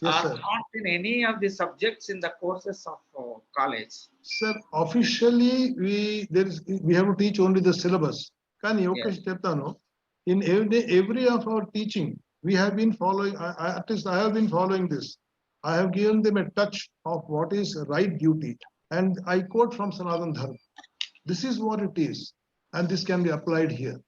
Yes, are sir. not in any of the subjects in the courses of college. Sir, officially we have to teach only the syllabus. Kani oka cheptanu, in every of our teaching we have been following, at least I have been following this. I have given them a touch of what is right duty, and I quote from Sanaatana Dharma. This is what it is, and this can be applied here.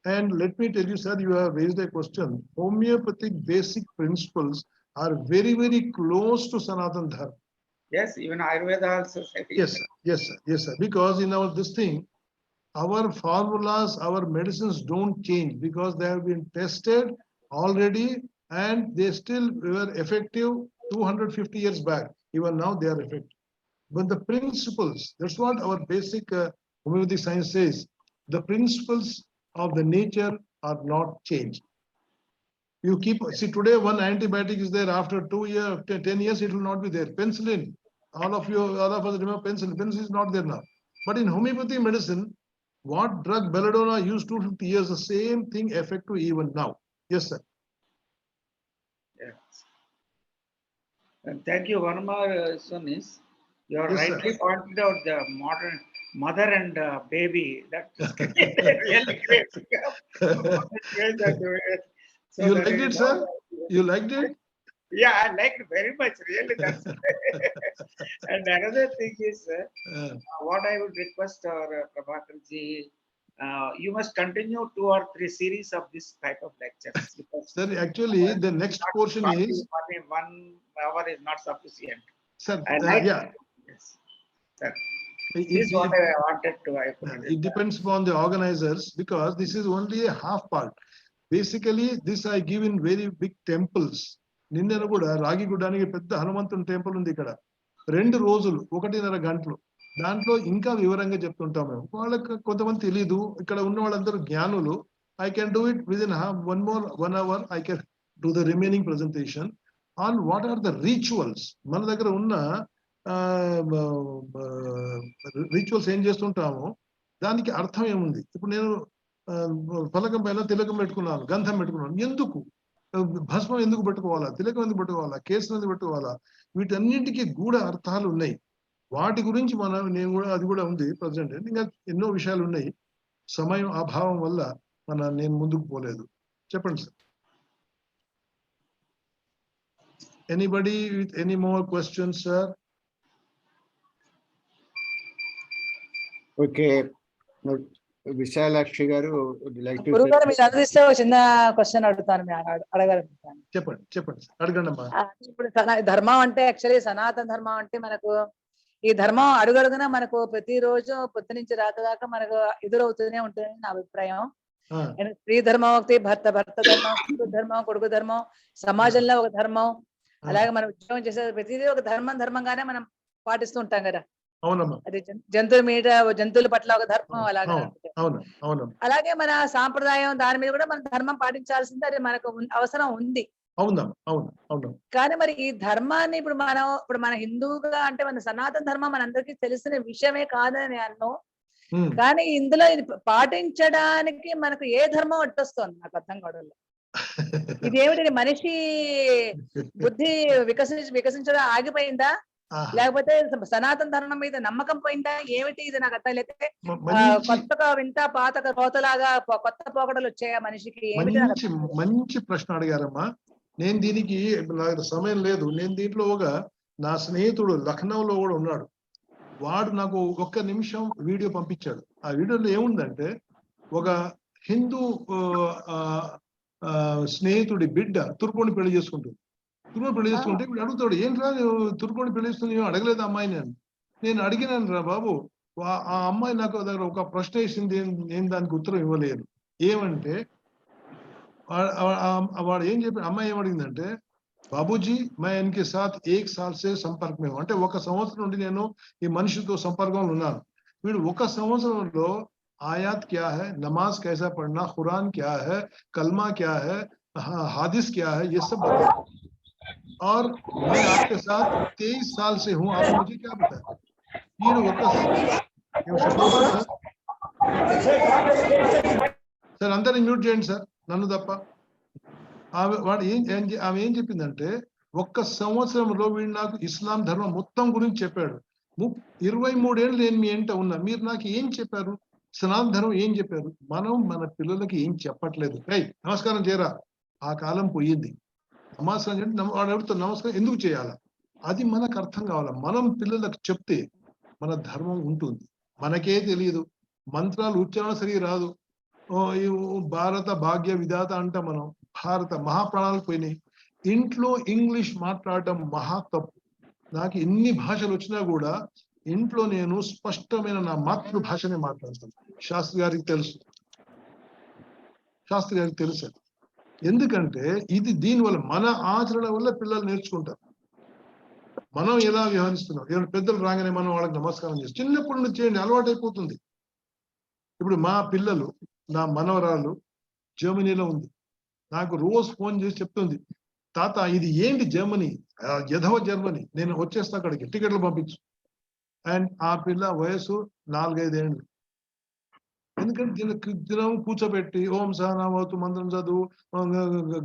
And let me tell you, sir, you have raised a question. Homeopathic basic principles are very, very close to Sanaatana Dharma. Yes, even Ayurveda also said it. Yes, sir. Yes, sir. Yes, sir. Because in our this thing, our formulas, our medicines don't change because they have been tested already and they still were effective 250 years back. Even now they are effective. But the principles, that's what our basic homeopathic science says. The principles of the nature are not changed. You keep, see, today one antibiotic is there, after 2 years, 10 years, it will not be there. Penicillin, all of us remember penicillin. Penicillin is not there now. But in homeopathy medicine, what drug belladonna used 250 years, the same thing effective even now. Yes, sir. Yes. And thank you. One more son is, you have Yes, rightly pointed out the modern mother and baby. That is really great. So You that liked is it, sir? all- You liked it? Yeah, I liked very much. Really, that's. And another thing is, what I would request our Prabhakarji, you must continue 2 or 3 series of this type of lectures. Because Sir, actually, the next portion is. 1 hour is not sufficient. Sir, I like. yeah. Yes. Sir. This is what I wanted to. It depends upon the organizers, because this is only a half part. Basically, this I give in very big temples. నిన్న కూడా రాగిగుడ్డానికి పెద్ద హనుమంతుని temple ఉంది ఇక్కడ. 2 రోజులు 1.5 గంటలు. దాంట్లో ఇంకా వివరంగా చెప్తుంటాం మేము. వాళ్ళకి కొంతమంది తెలియదు. ఇక్కడ ఉన్న వాళ్ళందరూ జ్ఞానులు. I can do it within 1 hour. I can do the remaining presentation on what are the rituals. మన దగ్గర ఉన్న రిచువల్స్ ఏం చేస్తుంటాము, దానికి అర్థం ఏముంది. ఇప్పుడు నేను పలకం పైన తిలకం పెట్టుకున్నాను, గంధం పెట్టుకున్నాను. ఎందుకు? భస్మం ఎందుకు పెట్టుకోవాలా, తిలకం ఎందుకు పెట్టుకోవాలా, కేసులు ఎందుకు పెట్టుకోవాలా, వీటన్నింటికి గూఢ అర్థాలు ఉన్నాయి. వాటి గురించి నేను కూడా అది కూడా ఉంది ప్రజెంట్. ఇంకా ఎన్నో విషయాలు ఉన్నాయి. సమయం అభావం వల్ల నేను ముందుకు పోలేదు. చెప్పండి sir. Anybody with any more questions sir? Okay, Vishalakshi గారు గురుగారు మీరు అందిస్తే ఒక చిన్న క్వశ్చన్ అడుగుతాను, అడగలుగుతాను. చెప్పండి అడగండి అమ్మా. ఇప్పుడు ధర్మం అంటే యాక్చువల్లీ సనాతన ధర్మం అంటే మనకు ఈ ధర్మం అడుగడుగునా మనకు ప్రతిరోజు పొద్దు నుంచి రాత్రి దాకా మనకు ఎదురవుతూనే ఉంటుంది నా అభిప్రాయం. స్త్రీ ధర్మం ఒకటి, భర్త ధర్మం, కొడుకు ధర్మం, సమాజంలో ఒక ధర్మం, అలాగే మనం ఉద్యోగం చేసే ప్రతిదీ ఒక ధర్మంగానే మనం పాటిస్తూ ఉంటాం కదా. అది జంతువుల పట్ల ఒక ధర్మం. అలాగే మన సాంప్రదాయం దాని మీద కూడా మన ధర్మం పాటించాల్సింది, అది మనకు అవసరం ఉంది. కానీ మరి ఈ ధర్మాన్ని ఇప్పుడు మన హిందువుగా అంటే మన సనాతన ధర్మం మనందరికీ తెలిసిన విషయమే కాదని అన్నాం. కానీ ఇందులో ఇది పాటించడానికి మనకు ఏ ధర్మం అడ్డొస్తుంది నాకు అర్థం కావడంలో. ఇదేమిటి, మనిషి బుద్ధి వికసించడం ఆగిపోయిందా, లేకపోతే సనాతన ధర్మం మీద నమ్మకం పోయిందా, ఏమిటి ఇది నాకు అర్థం. లేకపోతే కొత్తగా వింత పాత కోతలాగా కొత్త పోకడలు వచ్చాయా మనిషికి? మంచి ప్రశ్న అడిగారమ్మా. నేను దీనికి సమయం లేదు. నేను దీంట్లో నా స్నేహితుడు లఖనౌలో కూడా ఉన్నాడు. వాడు నాకు 1 నిమిషం వీడియో పంపించాడు. ఆ వీడియోలో ఏముందంటే, ఒక హిందూ స్నేహితుడి బిడ్డ తుర్కోని పెళ్లి చేసుకుంటుంది. పెళ్లి చేసుకుంటే ఇప్పుడు అడుగుతాడు, ఏంట్రా తుర్కోని పెళ్లి చేస్తుంది, అడగలేదు అమ్మాయిని. నేను అడిగినాను రా బాబు, ఆ అమ్మాయి నాకు దగ్గర ఒక ప్రశ్న వేసింది, నేను దానికి ఉత్తరం ఇవ్వలేను. ఏమంటే వాడు ఏం చెప్పి, అమ్మాయి ఏమడిగిందంటే, బాబూజీ మై ఇన్కే సాత్ 1 సాల్ సే సంపర్క్ మే, అంటే 1 సంవత్సరం నుండి నేను ఈ మనిషితో సంపర్కంలో ఉన్నాను. వీడు 1 సంవత్సరంలో ఆయాత్ క్యా హై, నమాజ్ కైసా పढ़ना, ఖురాన్ క్యా హై, కల్మా క్యా హై, హాదిస్ క్యా హై, ये सब बता। और मैं आपके साथ 23 साल से हूँ, आप मुझे क्या बताएं? సార్ అందరినీ మ్యూట్ చేయండి సార్, నన్ను తప్ప. ఆమె ఏం చెప్పిందంటే, 1 సంవత్సరంలో వీడు నాకు ఇస్లాం ధర్మం మొత్తం గురించి చెప్పాడు. 23 ఏళ్ళు నేను మీ ఎంట ఉన్నా, మీరు నాకు ఏం చెప్పారు? సనాతన ధర్మం ఏం చెప్పారు? మనం మన పిల్లలకి ఏం చెప్పట్లేదు. నమస్కారం చేయరా, ఆ కాలం పోయింది. నమస్కారం చేయండి, వాడు అడుగుతా నమస్కారం ఎందుకు చేయాలా, అది మనకు అర్థం కావాలా. మనం పిల్లలకు చెప్తే మన ధర్మం ఉంటుంది. మనకే తెలియదు, మంత్రాలు ఉచ్చారణ సరిగా రాదు. భారత భాగ్య విధాత అంట మనం, భారత మహాప్రాణాలు పోయినాయి. ఇంట్లో ఇంగ్లీష్ మాట్లాడటం మహా తప్పు. నాకు ఎన్ని భాషలు వచ్చినా కూడా ఇంట్లో నేను స్పష్టమైన నా మాతృభాషనే మాట్లాడతాను. శాస్త్రి గారికి తెలుసు. ఎందుకంటే ఇది దీనివల్ల మన ఆచరణ వల్ల పిల్లలు నేర్చుకుంటారు. మనం ఎలా వ్యవహరిస్తున్నాం, ఏమైనా పెద్దలు రాగానే మనం వాళ్ళకి నమస్కారం చేస్తాం. చిన్నప్పటి నుంచి చేయండి, అలవాటు అయిపోతుంది. ఇప్పుడు మా పిల్లలు, నా మనవరాలు జర్మనీలో ఉంది. నాకు రోజు ఫోన్ చేసి చెప్తుంది, తాత ఇది ఏంటి జర్మనీ, యధవ జర్మనీ, నేను వచ్చేస్తా అక్కడికి, టికెట్లు పంపించు. అండ్ ఆ పిల్ల వయసు 4-5 ఏళ్ళు. ఎందుకంటే దినం కూర్చోబెట్టి ఓం సహనావతు మంత్రం చదువు,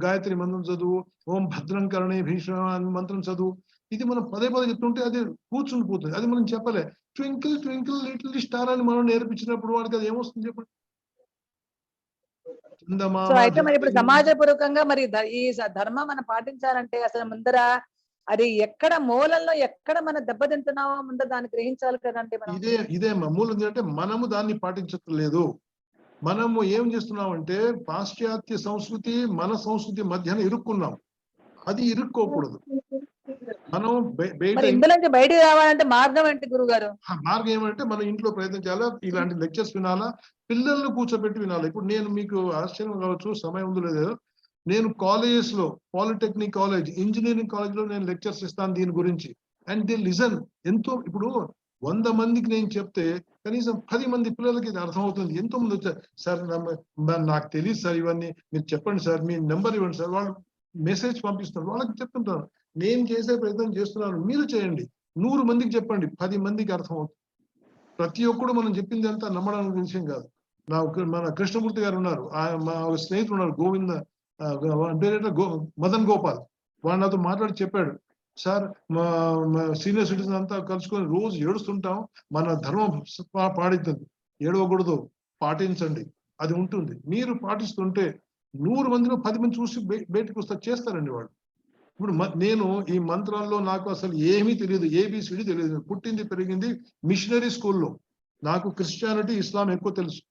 గాయత్రి మంత్రం చదువు, ఓం భద్రం కరణే భీషణ మంత్రం చదువు, ఇది మనం పదే చెప్తుంటే అది కూర్చుని పోతుంది. అది మనం చెప్పలే. ట్వింకిల్ ట్వింకిల్ లిటిల్ స్టార్ అని మనం నేర్పించినప్పుడు వాడికి అది ఏమొస్తుంది చెప్పండి? సో అయితే మరి ఇప్పుడు సమాజపూర్వకంగా మరి ఈ ధర్మం మనం పాటించాలంటే అసలు ముందర అది ఎక్కడ మూలంలో ఎక్కడ మనం దెబ్బతింటున్నామో ముందర దాన్ని గ్రహించాలి కదండి మనం. ఇదే మూలం ఏంటంటే మనము దాన్ని పాటించట్లేదు. మనము ఏం చేస్తున్నామంటే పాశ్చాత్య సంస్కృతి మన సంస్కృతి మధ్యన ఇరుక్కున్నాం. అది ఇరుక్కోకూడదు. మనం ఇందులోంచి బయటికి రావాలంటే మార్గం ఏంటి గురువు గారు? మార్గం ఏమంటే మనం ఇంట్లో ప్రయత్నం చేయాలా, ఇలాంటి లెక్చర్స్ వినాలా, పిల్లల్ని కూర్చోబెట్టి వినాలి. ఇప్పుడు నేను మీకు ఆశ్చర్యం కావచ్చు, సమయం ఉందో లేదో, నేను కాలేజెస్ లో పాలిటెక్నిక్ కాలేజ్, ఇంజనీరింగ్ కాలేజ్ లో నేను లెక్చర్స్ ఇస్తాను దీని గురించి. And they listen. ఎంతో ఇప్పుడు 100 మందికి నేను చెప్తే కనీసం 10 మంది పిల్లలకి ఇది అర్థమవుతుంది. ఎంతో మంది వచ్చారు, సార్ నాకు తెలియదు సార్ ఇవన్నీ, మీరు చెప్పండి సార్, మీ నెంబర్ ఇవ్వండి సార్. వాళ్ళు మెసేజ్ పంపిస్తున్నారు, వాళ్ళకి చెప్తుంటారు. నేను చేసే ప్రయత్నం చేస్తున్నాను, మీరు చేయండి. 100 మందికి చెప్పండి, 10 మందికి అర్థమవుతుంది. ప్రతి ఒక్కడు మనం చెప్పింది అంతా నమ్మడానికి విషయం కాదు. మన కృష్ణమూర్తి గారు ఉన్నారు, మా స్నేహితుడు ఉన్నారు, గోవింద మదన్ గోపాల్. వాడు నాతో మాట్లాడి చెప్పాడు, సార్ మా సీనియర్ సిటిజన్ అంతా కలుసుకొని రోజు ఏడుస్తుంటాం, మన ధర్మం పాడిస్తుంది, ఏడవకూడదు, పాటించండి, అది ఉంటుంది. మీరు పాటిస్తుంటే 100 మందిలో 10 మంది చూసి బయటకు వస్తా చేస్తారండి వాళ్ళు. ఇప్పుడు నేను ఈ మంత్రాల్లో నాకు అసలు ఏమీ తెలియదు, ఏబిసిడి తెలియదు. పుట్టింది పెరిగింది మిషనరీ స్కూల్లో. నాకు క్రిస్టియానిటీ, ఇస్లాం ఎక్కువ తెలుసు.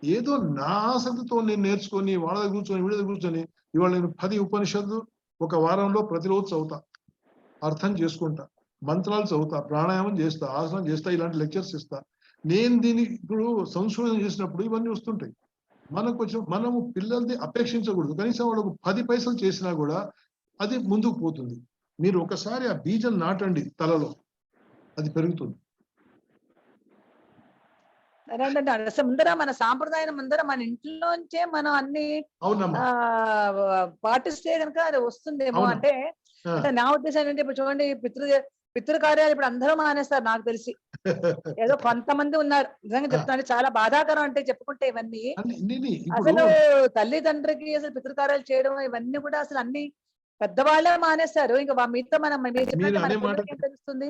ఏదో నా ఆసక్తితో నేను నేర్చుకొని వాళ్ళ దగ్గర కూర్చొని వీళ్ళ దగ్గర కూర్చొని ఇవాళ నేను 10 ఉపనిషత్తులు ఒక వారంలో ప్రతిరోజు చదువుతా, అర్థం చేసుకుంటా, మంత్రాలు చదువుతా, ప్రాణాయామం చేస్తా, ఆసనం చేస్తా, ఇలాంటి లెక్చర్స్ ఇస్తా. నేను దీన్ని ఇప్పుడు సంశోధన చేసినప్పుడు ఇవన్నీ వస్తుంటాయి. మనము పిల్లల్ని అపేక్షించకూడదు. కనీసం వాళ్ళకు 10 పైసలు చేసినా కూడా అది ముందుకు పోతుంది. మీరు ఒకసారి ఆ బీజం నాటండి తలలో, అది పెరుగుతుంది. అసలు ముందర మన సాంప్రదాయం ముందర మన ఇంట్లోంచే మనం అన్ని పాటిస్తే కనుక అది వస్తుందేమో. అంటే నా ఉద్దేశం ఏంటంటే ఇప్పుడు చూడండి, పితృకార్యాలు ఇప్పుడు అందరూ మానేస్తారు నాకు తెలిసి. ఏదో కొంతమంది ఉన్నారు, నిజంగా చెప్తాను, చాలా బాధాకరం అంటే చెప్పుకుంటే ఇవన్నీ. అసలు తల్లిదండ్రికి అసలు పితృకార్యాలు చేయడం ఇవన్నీ కూడా అసలు అన్ని పెద్దవాళ్ళే మానేస్తారు. ఇంకా మీతో మనం ఏం తెలుస్తుంది?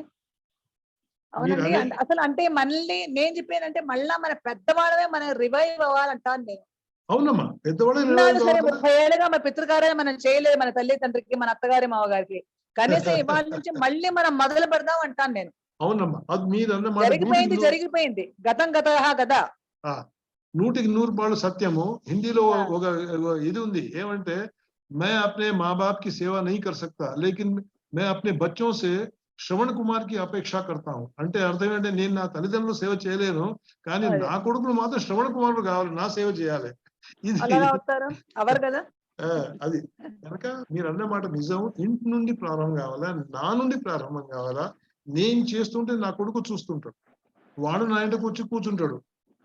అవునండి. అసలు అంటే మళ్ళీ నేను చెప్పానంటే మళ్ళా మన పెద్దవాళ్ళమే మనం రివైవ్ అవ్వాలంటాను నేను. అవునమ్మా, పెద్దవాళ్ళే. సరే 30 ఏళ్ళుగా మన పితృకార్యాలు మనం చేయలేదు, మన తల్లిదండ్రికి, మన అత్తగారి మావగారికి. కనీసం ఇవాళ నుంచి మళ్ళీ మనం మొదలు పెడదాం అంటాను నేను. అవునమ్మా, అది మీరు అన్నమాట జరిగిపోయింది. గతం గదా. 100కి 100 సత్యము. హిందీలో ఒక ఇది ఉంది, ఏమంటే मैं अपने माँ बाप की सेवा नहीं कर सकता, लेकिन मैं अपने बच्चों से శ్రవణ్ కుమార్ కి అపేక్ష కడతాను. అంటే అర్థం ఏంటంటే నేను నా తల్లిదండ్రులు సేవ చేయలేను, కానీ నా కొడుకులు మాత్రం శ్రవణ్ కుమార్ కావాలి, నా సేవ చేయాలి. ఇది అది కనుక మీరు అన్నమాట నిజం. ఇంటి నుండి ప్రారంభం కావాలా, నా నుండి ప్రారంభం కావాలా. నేను చేస్తుంటే నా కొడుకు చూస్తుంటాడు, వాడు నా ఇంటికి వచ్చి కూర్చుంటాడు,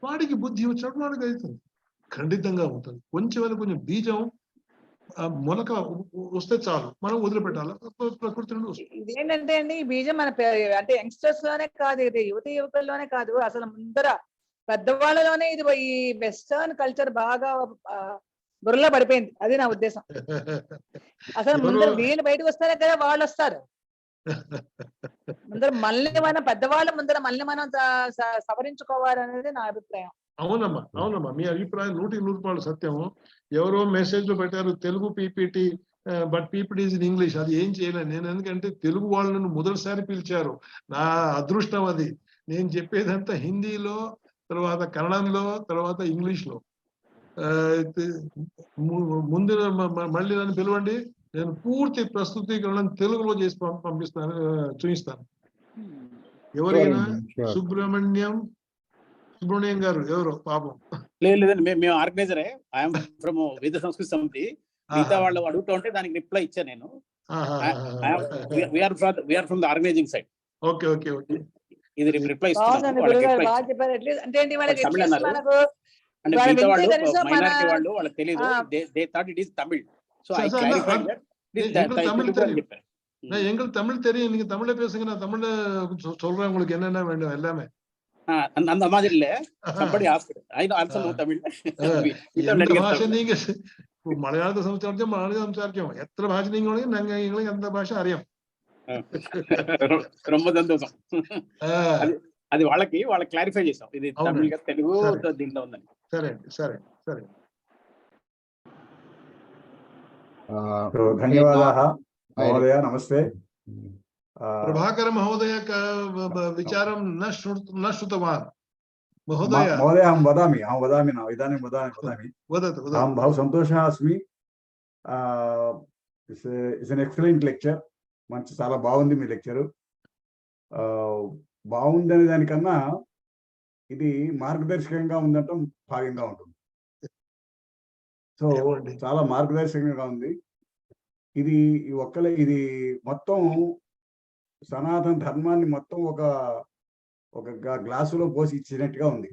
వాడికి బుద్ధి వచ్చినప్పుడు వాడికి అవుతుంది, ఖండితంగా ఉంటుంది. కొంచెం బీజం మొలక వస్తే చాలు, మనం వదిలిపెట్టాలి, ప్రకృతి నుండి వస్తుంది. ఇదేంటంటే అండి, ఈ బీజం మన అంటే యంగ్స్టర్స్ లోనే కాదు, ఇది యువకుల్లోనే కాదు, అసలు ముందర పెద్దవాళ్ళలోనే ఇది ఈ వెస్టర్న్ కల్చర్ బాగా బుర్రలో పడిపోయింది. అది నా ఉద్దేశం. అసలు ముందర వీళ్ళు బయటకు వస్తారే కదా వాళ్ళు వస్తారు. ముందర మళ్ళీ మనం పెద్దవాళ్ళ ముందర మళ్ళీ మనం సవరించుకోవాలనేది నా అభిప్రాయం. అవునమ్మా, మీ అభిప్రాయం 100% సత్యము. ఎవరో మెసేజ్ లో పెట్టారు Telugu PPT, but PPT is in English. అది ఏం చేయలేను నేను, ఎందుకంటే తెలుగు వాళ్ళను మొదటిసారి పిలిచారు, నా అదృష్టం అది. నేను చెప్పేదంతా హిందీలో, తర్వాత కన్నడంలో, తర్వాత ఇంగ్లీష్ లో. ముందు మళ్ళీ నన్ను పిలవండి, నేను పూర్తి ప్రస్తుతీకరణ తెలుగులో చేసి పంపిస్తాను, చూపిస్తాను. ఎవరైనా సుబ్రహ్మణ్యం గారు ఎవరో పాపం. లేదండి, మేము ఆర్గనైజరే. ఐఎమ్ ఫ్రమ్ వేద సంస్కృతి సమితి. మిగతా వాళ్ళు అడుగుతూ ఉంటే దానికి రిప్లై ఇచ్చాను నేను. We're from the organising side. Okay. ఇది రిప్లై ఇస్తున్నాను. అంటే మిగతా వాళ్ళు మైనారిటీ వాళ్ళు వాళ్ళకి తెలియదు, they thought it is Tamil. So I clarified that అని చెప్పారు. எங்களுக்கு தமிழ் தெரியும், நீங்க தமிழ்ல பேசுங்க, நான் தமிழ்ல சொல்றேன் உங்களுக்கு என்னென்ன வேண்டும் எல்லாமே. அந்த மாதிரி இல்ல, somebody asked, I also know Tamil. ഭാഷ നീങ്ക മലയാളത്തെ സംസാരിച്ചാൽ മലയാളം സംസാരിക്കാം, എത്ര ഭാഷ നീങ്ങ ഞങ്ങൾക്ക് ఎంత భాష അറിയാം. ரொம்ப సంతోషం. అది వాళ్ళకి క్లారిఫై చేసాం, ఇది తమిళ తెలుగు దీంట్లో ఉందని. సరే. ధన్యవాదాः మహోదయ నమస్తే ప్రభాకర్ మహోదయ విచారం न श्रुतवान् महोदय महोदय अहं वदामि न इदानीं वदामि वदतु अहं बहु सन्तोषः अस्मि इट्स् एन् एक्सलेंट लेक्चर మంచి చాలా బాగుంది మీ లెక్చర్ బాగుందనే దానికన్నా ఇది మార్గదర్శకంగా ఉందంటే భాగంగా ఉంటుంది సో చాలా మార్గదర్శకంగా ఉంది ఇది ఇది మొత్తం సనాతన ధర్మాన్ని మొత్తం ఒక గ్లాసులో పోసి ఇచ్చినట్టుగా ఉంది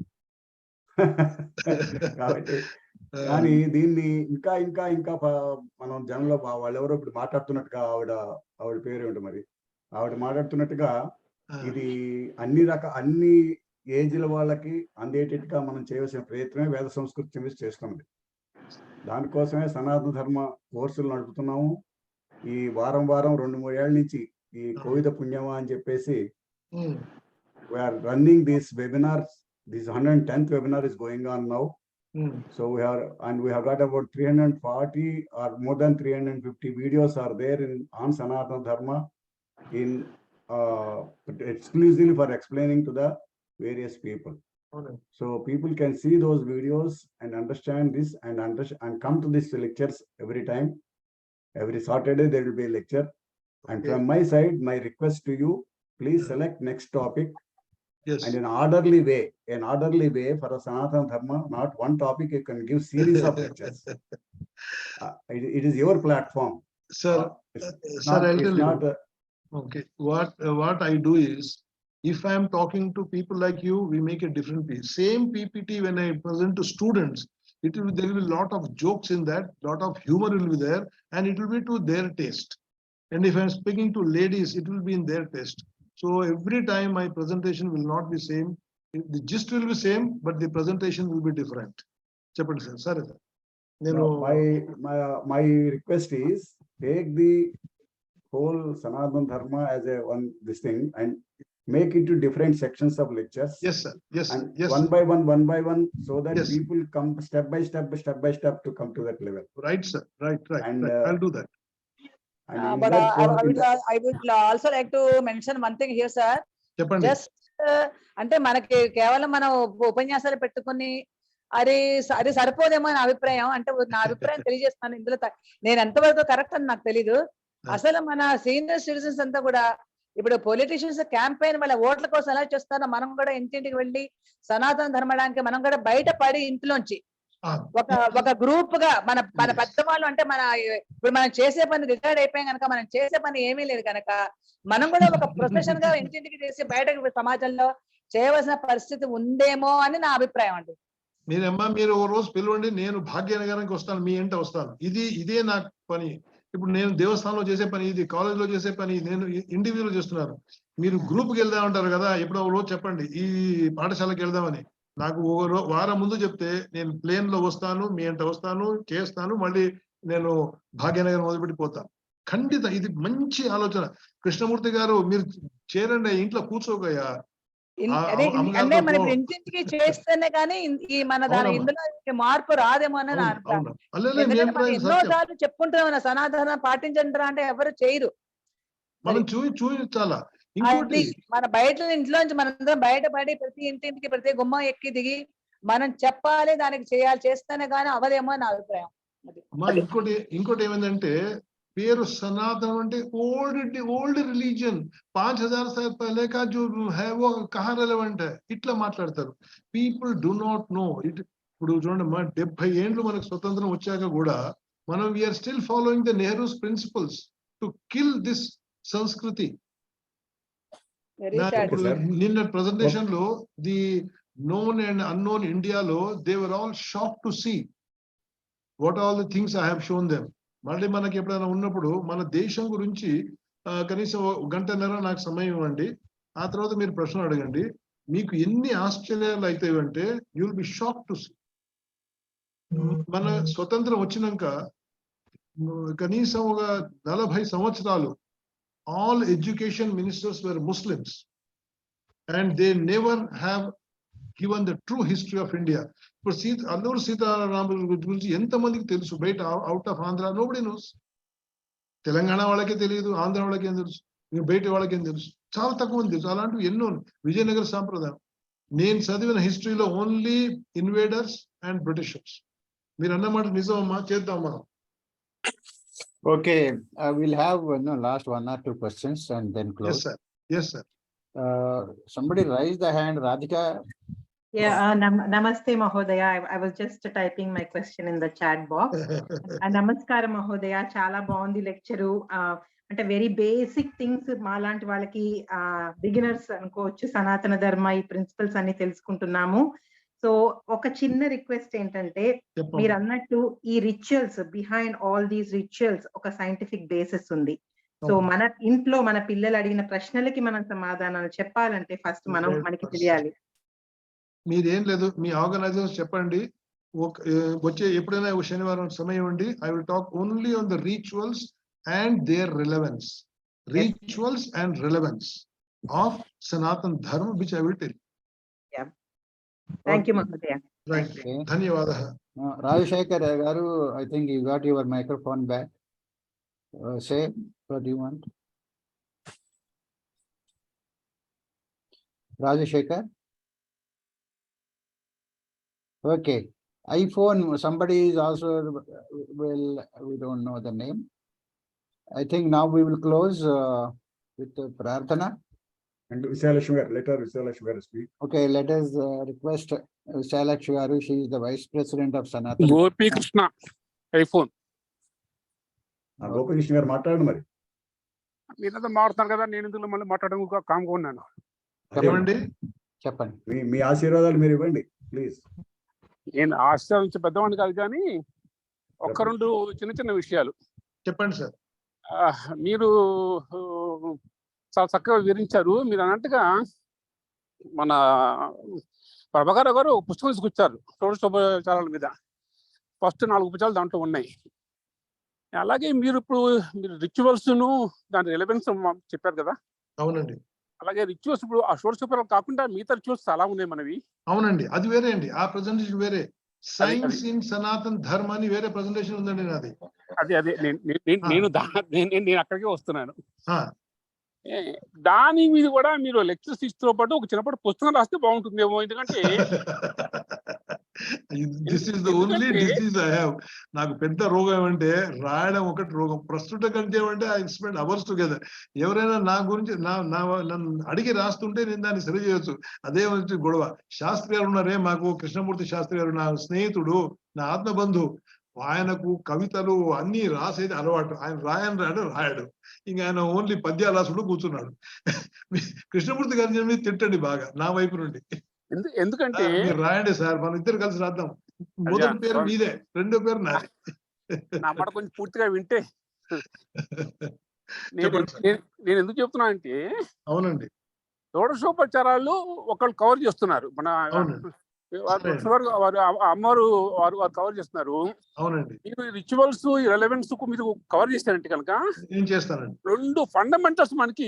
కాబట్టి కానీ దీన్ని ఇంకా ఇంకా ఇంకా మనం జనంలో వాళ్ళెవరో ఇప్పుడు మాట్లాడుతున్నట్టుగా ఆవిడ పేరు ఏంటో మరి ఆవిడ మాట్లాడుతున్నట్టుగా ఇది అన్ని ఏజ్ల వాళ్ళకి అందేటట్టుగా మనం చేయవలసిన ప్రయత్నమే వేద సంస్కృతి సమితి చేస్తున్నది దానికోసమే సనాతన ధర్మ కోర్సులు నడుపుతున్నాము ఈ వారం 2-3 ఏళ్ల నుంచి ఈ కోవిద పుణ్యమా అని చెప్పేసి we're running this webinars this 110th webinar is going on now. So we have got about 340 or more than 350 videos are there on Sanaatana Dharma in exclusively for explaining to the various people. So people can see those videos and understand this and come to these lectures every time. Every Saturday there will be a lecture. And from my side, my request to you, please select next topic. Yes. And an orderly way for a Sanaatana Dharma, not one topic, you can give series of lectures. It is your platform. Sir, I'll tell you. Okay, what I do is, if I am talking to people like you, we make a different piece. Same PPT when I present to students, there will be a lot of jokes in that, lot of humor will be there, and it will be to their taste. And if I am speaking to ladies, it will be in their taste. So every time my presentation will not be same. The gist will be same, but the presentation will be different. Chapter sir, sorry sir. No, my request is take the whole Sanaatana Dharma as this thing and make it to different sections of lectures. Yes sir. Yes. And yes. One by one, so that people come step by step to come to that level. Right sir. Right. And right. I'll do that. But I would also like to mention one thing here, sir. Just అంటే మనకి కేవలం మనం ఉపన్యాసాలు పెట్టుకుని అది సరిపోదేమో అని అభిప్రాయం. అంటే నా అభిప్రాయం తెలియజేస్తాను ఇందులో. నేను ఎంతవరకు కరెక్ట్ అని నాకు తెలీదు. అసలు మన సీనియర్ సిటిజన్స్ అంతా కూడా ఇప్పుడు పొలిటీషియన్స్ క్యాంపెయిన్ వాళ్ళ ఓట్ల కోసం ఎలా చేస్తారో మనం కూడా ఇంటింటికి వెళ్ళి సనాతన ధర్మడానికి మనం కూడా బయటపడి ఇంట్లోంచి ఒక గ్రూప్ గా మన పెద్దవాళ్ళు అంటే ఇప్పుడు మనం చేసే పని రిటైర్డ్ అయిపోయాం కనుక మనం చేసే పని ఏమీ లేదు కనుక మనం కూడా ఒక ప్రొఫెషన్ గా ఇంటింటికి చేసి బయటకు సమాజంలో చేయవలసిన పరిస్థితి ఉందేమో అని నా అభిప్రాయం అండి. మీరు ఓ రోజు పిలవండి, నేను భాగ్యనగరానికి వస్తాను, మీ ఇంట వస్తాను. ఇదే నా పని. ఇప్పుడు నేను దేవస్థానంలో చేసే పని ఇది, కాలేజ్ లో చేసే పని నేను ఇండివిజువల్ చేస్తున్నాను. మీరు గ్రూప్కి వెళ్దామంటారు కదా, ఎప్పుడో రోజు చెప్పండి ఈ పాఠశాలకు వెళ్దామని. నాకు వారం ముందు చెప్తే నేను ప్లేన్ లో వస్తాను, మీ ఇంట వస్తాను, చేస్తాను, మళ్ళీ నేను భాగ్యనగరం మొదలుపెట్టిపోతాను. ఖండిత ఇది మంచి ఆలోచన. కృష్ణమూర్తి గారు మీరు చేరండి, ఇంట్లో కూర్చోకయ్యా. ఇంటింటికి చేస్తేనే కానీ ఇందులో మార్పు రాదేమో అని నా అభిప్రాయం. ఎన్నోసార్లు చెప్పుకుంటున్నాం సనాతన పాటించండి అంటే ఎవరు చేయరు. మనం చూపించాలా. మన బయట ఇంట్లోంచి మనందరం బయటపడి ప్రతి ఇంటింటికి ప్రతి గుమ్మం ఎక్కి దిగి మనం చెప్పాలి, దానికి చేస్తేనే కానీ అవదేమో నా అభిప్రాయం. ఇంకోటి ఏమైందంటే పేరు సనాతనం అంటే ఓల్డ్ రిలీజియన్ 5000 साल पहले का जो है वो कहाँ relevant है ఇట్లా మాట్లాడతారు. People do not know it. ఇప్పుడు చూడండి 70 ఏండ్లు మనకు స్వతంత్రం వచ్చాక కూడా మనం we're still following the Nehru's principles to kill this సంస్కృతి. నిన్న ప్రెజెంటేషన్ లో ది known and unknown ఇండియాలో they were all shocked to see what all the things I have shown them. మళ్ళీ మనకి ఎప్పుడైనా ఉన్నప్పుడు మన దేశం గురించి కనీసం 1 గంటన్నర నాకు సమయం ఇవ్వండి, ఆ తర్వాత మీరు ప్రశ్న అడగండి. మీకు ఎన్ని ఆశ్చర్యాలు అవుతాయంటే you will be shock to see. మన స్వతంత్రం వచ్చినాక కనీసం ఒక 40 సంవత్సరాలు all education ministers were Muslims and they never have given the true history of India. ఇప్పుడు అల్లూరు సీతారామరాజు గురించి ఎంతమందికి తెలుసు బయట, out of Andhra? Nobody nose. Telangana వాళ్ళకే తెలియదు, ఆంధ్ర వాళ్ళకేం తెలుసు, ఇంకా బయట వాళ్ళకేం తెలుసు, చాలా తక్కువ మంది తెలుసు. అలాంటివి ఎన్నో. విజయనగర సాంప్రదాయం నేను చదివిన హిస్టరీలో ఓన్లీ ఇన్వేడర్స్ అండ్ బ్రిటిషర్స్. మీరు అన్నమాట నిజమమ్మా, చేద్దాం మనం. Okay, we'll have last 1 or 2 questions and then Yes, close. sir. Yes, sir. Somebody raise the hand. Radhika. Yeah, Namaste Mahodaya. I was just typing my question in the chat box. Namaskara Mahodaya. Chala baundi lecture. అంటే very basic things మాలాంటి వాళ్ళకి beginners అనుకోవచ్చు. సనాతన ధర్మ ఈ principles అన్ని తెలుసుకుంటున్నాము. So ఒక చిన్న రిక్వెస్ట్ ఏంటంటే, మీరు అన్నట్టు ఈ rituals, behind all these rituals ఒక సైంటిఫిక్ బేసిస్ ఉంది. సో మన ఇంట్లో మన పిల్లలు అడిగిన ప్రశ్నలకి మనం సమాధానాలు చెప్పాలంటే ఫస్ట్ మనకి తెలియాలి. మీరేం లేదు, మీ ఆర్గనైజర్స్ చెప్పండి. వచ్చే ఎప్పుడైనా శనివారం సమయం ఉండి, I will talk only on the rituals and their relevance. Rituals and relevance of Sanatana Dharma, which I will tell you. Yeah. Thank you, Mahodaya. Right. Dhanyawada. Rajashekar garu, I think you got your microphone back. Say what you want. Rajashekar. Okay. iPhone, somebody is also, well, we don't know the name. I think now we will close with Prarthana. And Visalakshmi garu, let her Visalakshmi garu speak. Okay, let us request Visalakshmi garu. She is the Vice President of Sanaatana. Gopi Krishna, iPhone. Gopi Krishna garu మాట్లాడండి మరి. మీరంతా మాట్లాడుతున్నారు కదా, నేను ఇందులో మళ్ళీ మాట్లాడడం కామ్గా ఉన్నాను. చెప్పండి. మీ ఆశీర్వాదాలు మీరు ఇవ్వండి ప్లీజ్. నేను ఆశీర్వదించే పెద్దవాడిని కాదు, కానీ ఒక్క రెండు చిన్న చిన్న విషయాలు చెప్పండి సార్. మీరు చాలా చక్కగా వివరించారు. మీరు అన్నట్టుగా మన ప్రభాకర్ గారు పుస్తకం తీసుకొచ్చారు షోడశోపచారాల మీద. ఫస్ట్ 4 ఉపచారాలు దాంట్లో ఉన్నాయి. అలాగే మీరు ఇప్పుడు రిచువల్స్ దాని రిలవెన్స్ చెప్పారు కదా. అవునండి. అలాగే రిచువల్స్ ఇప్పుడు ఆ షోడశోపచారాలు కాకుండా మిగతా రిచువల్స్ చాలా ఉన్నాయి మనవి. అవునండి, అది వేరే అండి. ఆ ప్రెజెంటేషన్ వేరే. సైన్స్ ఇన్ సనాతన్ ధర్మ అని వేరే ప్రెజెంటేషన్ ఉందండి నాది. అదే నేను అక్కడికే వస్తున్నాను. దాని మీద కూడా మీరు లెక్చర్స్ ఇస్తున్న పాటు ఒక చిన్నపాటు పుస్తకం రాస్తే బాగుంటుందేమో. ఎందుకంటే this is the only disease I have. నాకు పెద్ద రోగం ఏమంటే రాయడం ఒకటి రోగం. ప్రస్తుత కంటే ఏమంటే ఐ స్పెండ్ అవర్స్ టుగెదర్. ఎవరైనా నా గురించి నన్ను అడిగి రాస్తుంటే నేను దాన్ని సరి చేయొచ్చు. అదే వచ్చి గొడవ. శాస్త్రి గారు ఉన్నారే, మాకు కృష్ణమూర్తి శాస్త్రి గారు నా స్నేహితుడు, నా ఆత్మబంధు. ఆయనకు కవితలు అన్ని రాసేది అలవాటు. ఆయన రాయడు. ఇంకా ఆయన ఓన్లీ పద్యాలు రాసుడు కూర్చున్నాడు. కృష్ణమూర్తి గారిని మీద తిట్టండి బాగా నా వైపు నుండి. ఎందుకంటే మీరు రాయండి సార్, మనం ఇద్దరు కలిసి రాద్దాం. మొదటి పేరు మీదే, రెండో పేరు నాది. నా మాట కొంచెం పూర్తిగా వింటే. నేను ఎందుకు చెప్తున్నా అంటే, అవునండి, షోడశోపచారాలు ఒకళ్ళు కవర్ చేస్తున్నారు. మన వారు అమ్మవారు వారు కవర్ చేస్తున్నారు. అవునండి. మీరు రిచువల్స్ రెలవెన్స్ మీరు కవర్ చేస్తారంటే కనుక ఏం చేస్తానండి, 2 ఫండమెంటల్స్ మనకి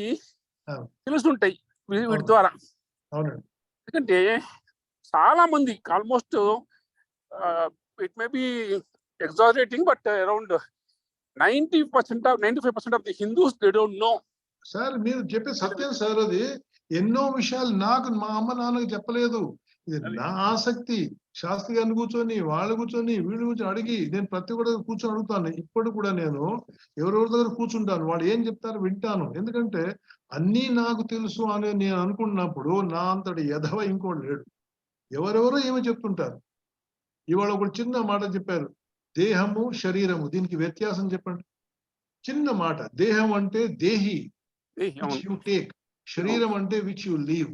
తెలుసుంటాయి వీటి ద్వారా. అవునండి. ఎందుకంటే చాలా మంది almost it may be exaggerating, but around 95% of the Hindus they don't know. Sir మీరు చెప్పే సత్యం సార్. అది ఎన్నో విషయాలు నాకు మా అమ్మ నాన్నకి చెప్పలేదు. ఇది నా ఆసక్తి. శాస్త్రి గారిని కూర్చొని, వాళ్ళు కూర్చొని, వీళ్ళు కూర్చొని అడిగి నేను ప్రతి ఒక్కటి కూర్చొని అడుగుతాను. ఇప్పుడు కూడా నేను ఎవరెవరి దగ్గర కూర్చుంటాను, వాళ్ళు ఏం చెప్తారో వింటాను. ఎందుకంటే అన్నీ నాకు తెలుసు అని నేను అనుకున్నప్పుడు నా అంతటి ఎదవ ఇంకోటి లేడు. ఎవరెవరో ఏమో చెప్తుంటారు. ఇవాళ ఒక చిన్న మాట చెప్పారు, దేహము శరీరము, దీనికి వ్యత్యాసం చెప్పండి. చిన్న మాట. దేహం అంటే దేహి, విచ్ యు టేక్. శరీరం అంటే విచ్ యు లీవ్.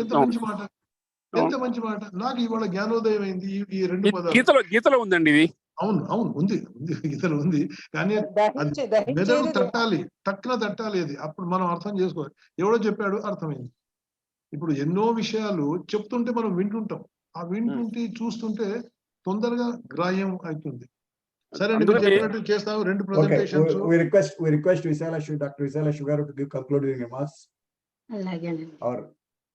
ఎంత మంచి మాట, ఎంత మంచి మాట. నాకు ఇవాళ జ్ఞానోదయం అయింది ఈ 2 పదాలు. గీతలో ఉందండి ఇది. అవును ఉంది గీతలో ఉంది. కానీ మెదడు తట్టాలి, టక్కున తట్టాలి. అది అప్పుడు మనం అర్థం చేసుకోవాలి. ఎవడో చెప్పాడు, అర్థమైంది. ఇప్పుడు ఎన్నో విషయాలు చెప్తుంటే మనం వింటుంటాం. ఆ వింటుంటే చూస్తుంటే తొందరగా గ్రాహ్యం అవుతుంది. సరే అండి, మీరు చెప్పినట్టు చేస్తాము. 2 presentations. We request Visalakshmi, Dr. Visalakshmi garu to give concluding remarks. Our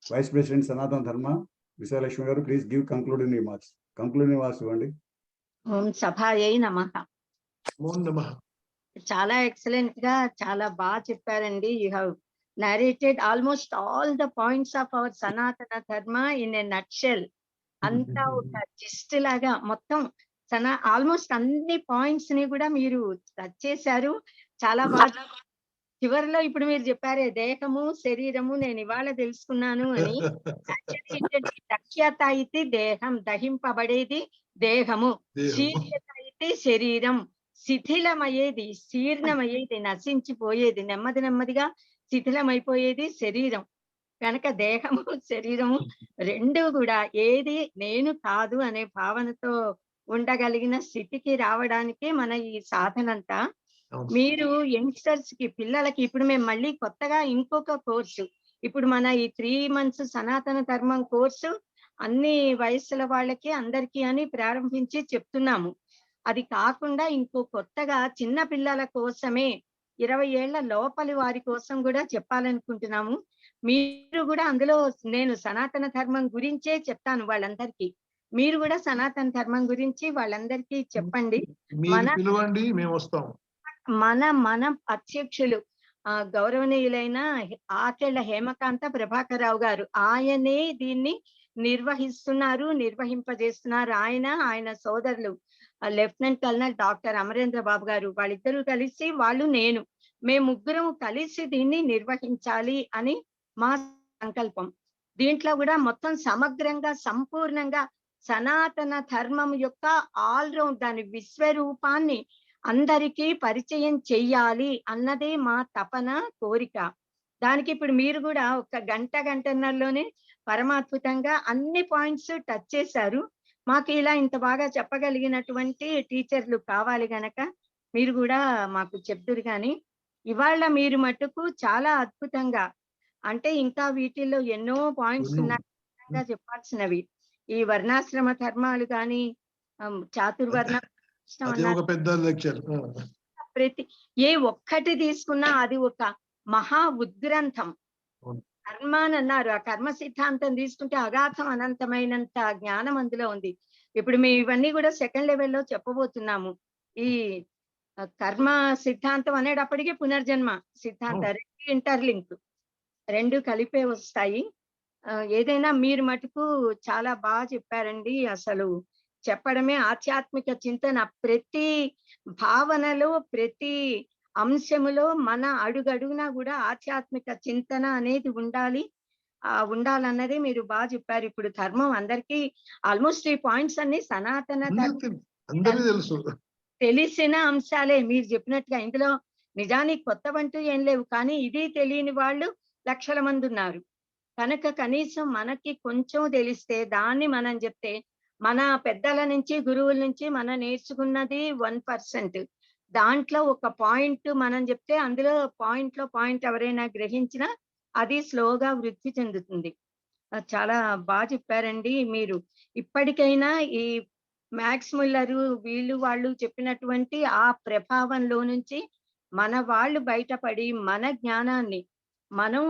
Vice President Sanaatana Dharma, Visalakshmi garu, please give concluding remarks. Concluding remarks ఇవ్వండి. ఓం సభాయై నమః. ఓం నమః. చాలా ఎక్సలెంట్ గా చాలా బాగా చెప్పారండి. You have narrated almost all the points of our Sanatana Dharma in a nutshell. అంతా ఒక జిస్ట్ లాగా మొత్తం ఆల్మోస్ట్ అన్ని పాయింట్స్ ని కూడా మీరు టచ్ చేశారు. చాలా బాగా చివరిలో ఇప్పుడు మీరు చెప్పారే దేహము శరీరము నేను ఇవాళ తెలుసుకున్నాను అని. దక్ష్యత అయితే దేహం, దహింపబడేది దేహము, శీర్యత అయితే శరీరం, శిథిలమయ్యేది శీర్ణమయ్యేది నశించిపోయేది నెమ్మది నెమ్మదిగా శిథిలమైపోయేది శరీరం. కనుక దేహము శరీరము రెండు కూడా ఏది నేను కాదు అనే భావనతో ఉండగలిగిన స్థితికి రావడానికి మన ఈ సాధనంతా. మీరు యంగ్స్టర్స్ కి పిల్లలకి ఇప్పుడు మేము మళ్ళీ కొత్తగా ఇంకొక కోర్సు, ఇప్పుడు మన ఈ 3 months సనాతన ధర్మం కోర్సు అన్ని వయస్సుల వాళ్ళకి అందరికీ అని ప్రారంభించి చెప్తున్నాము. అది కాకుండా ఇంకో కొత్తగా చిన్న పిల్లల కోసమే 20 ఏళ్ల లోపలి వారి కోసం కూడా చెప్పాలనుకుంటున్నాము. మీరు కూడా అందులో నేను సనాతన ధర్మం గురించే చెప్తాను వాళ్ళందరికీ. మీరు కూడా సనాతన ధర్మం గురించి వాళ్ళందరికీ చెప్పండి. పిలవండి, మేము వస్తాం. మన అధ్యక్షులు గౌరవనీయులైన ఆకెళ్ల హేమకాంత ప్రభాకరరావు గారు, ఆయనే దీన్ని నిర్వహిస్తున్నారు, నిర్వహింపజేస్తున్నారు. ఆయన సోదరులు లెఫ్టినెంట్ కల్నల్ డాక్టర్ అమరేంద్ర బాబు గారు, వాళ్ళిద్దరూ కలిసి మేము ముగ్గురం కలిసి దీన్ని నిర్వహించాలి అని మా సంకల్పం. దీంట్లో కూడా మొత్తం సమగ్రంగా సంపూర్ణంగా సనాతన ధర్మం యొక్క ఆల్రౌండ్ దాని విశ్వరూపాన్ని అందరికీ పరిచయం చెయ్యాలి అన్నదే మా తపన, కోరిక. దానికి ఇప్పుడు మీరు కూడా ఒక గంటన్నరలోనే పరమాద్భుతంగా అన్ని పాయింట్స్ టచ్ చేశారు. మాకు ఇలా ఇంత బాగా చెప్పగలిగినటువంటి టీచర్లు కావాలి గనక మీరు కూడా మాకు చెప్తురు. కానీ ఇవాళ మీరు మటుకు చాలా అద్భుతంగా, అంటే ఇంకా వీటిల్లో ఎన్నో పాయింట్స్ ఉన్నాయి చెప్పాల్సినవి. ఈ వర్ణాశ్రమ ధర్మాలు కానీ చాతుర్వర్ణ పెద్ద లెక్చర్. ప్రతి ఏ ఒక్కటి తీసుకున్నా అది ఒక మహా ఉద్గ్రంథం. కర్మాన్ అన్నారు, ఆ కర్మ సిద్ధాంతం తీసుకుంటే అగాధం అనంతమైనంత జ్ఞానం అందులో ఉంది. ఇప్పుడు మేము ఇవన్నీ కూడా సెకండ్ లెవెల్లో చెప్పబోతున్నాము. ఈ కర్మ సిద్ధాంతం అనేటప్పటికీ పునర్జన్మ సిద్ధాంతం రెండు ఇంటర్లింక్, రెండు కలిపే వస్తాయి. ఏదైనా మీరు మటుకు చాలా బాగా చెప్పారండి. అసలు చెప్పడమే ఆధ్యాత్మిక చింతన. ప్రతి భావనలో ప్రతి అంశములో మన అడుగడుగునా కూడా ఆధ్యాత్మిక చింతన అనేది ఉండాలన్నదే మీరు బాగా చెప్పారు. ఇప్పుడు ధర్మం అందరికీ ఆల్మోస్ట్ ఈ పాయింట్స్ అన్ని సనాతన తెలుసు, తెలిసిన అంశాలే మీరు చెప్పినట్టుగా. ఇందులో నిజానికి కొత్తవంటూ ఏం లేవు, కానీ ఇది తెలియని వాళ్ళు లక్షల మంది ఉన్నారు. కనుక కనీసం మనకి కొంచెం తెలిస్తే దాన్ని మనం చెప్తే, మన పెద్దల నుంచి గురువుల నుంచి మనం నేర్చుకున్నది 1%, దాంట్లో ఒక పాయింట్ మనం చెప్తే అందులో పాయింట్ ఎవరైనా గ్రహించినా అది స్లోగా వృద్ధి చెందుతుంది. చాలా బాగా చెప్పారండి మీరు. ఇప్పటికైనా ఈ మ్యాక్స్ ముల్లరు వాళ్ళు చెప్పినటువంటి ఆ ప్రభావంలో నుంచి మన వాళ్ళు బయటపడి మన జ్ఞానాన్ని మనం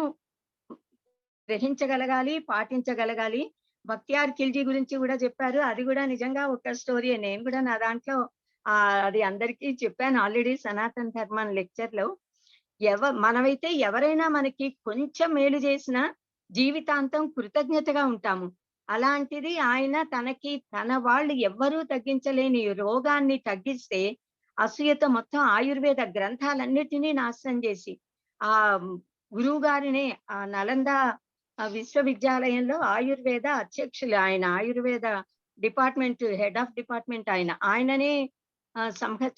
గ్రహించగలగాలి, పాటించగలగాలి. బక్తియార్ ఖిల్జీ గురించి కూడా చెప్పారు. అది కూడా నిజంగా ఒక స్టోరీ. నేను కూడా నా దాంట్లో అది అందరికీ చెప్పాను ఆల్రెడీ సనాతన ధర్మం లెక్చర్ లో. మనమైతే ఎవరైనా మనకి కొంచెం మేలు చేసినా జీవితాంతం కృతజ్ఞతగా ఉంటాము. అలాంటిది ఆయన తన వాళ్ళు ఎవ్వరూ తగ్గించలేని రోగాన్ని తగ్గిస్తే అసూయతో మొత్తం ఆయుర్వేద గ్రంథాలన్నిటినీ నాశనం చేసి ఆ గురువు గారినే ఆ నలంద విశ్వవిద్యాలయంలో ఆయుర్వేద అధ్యక్షులు, ఆయన Ayurveda department head of department, ఆయననే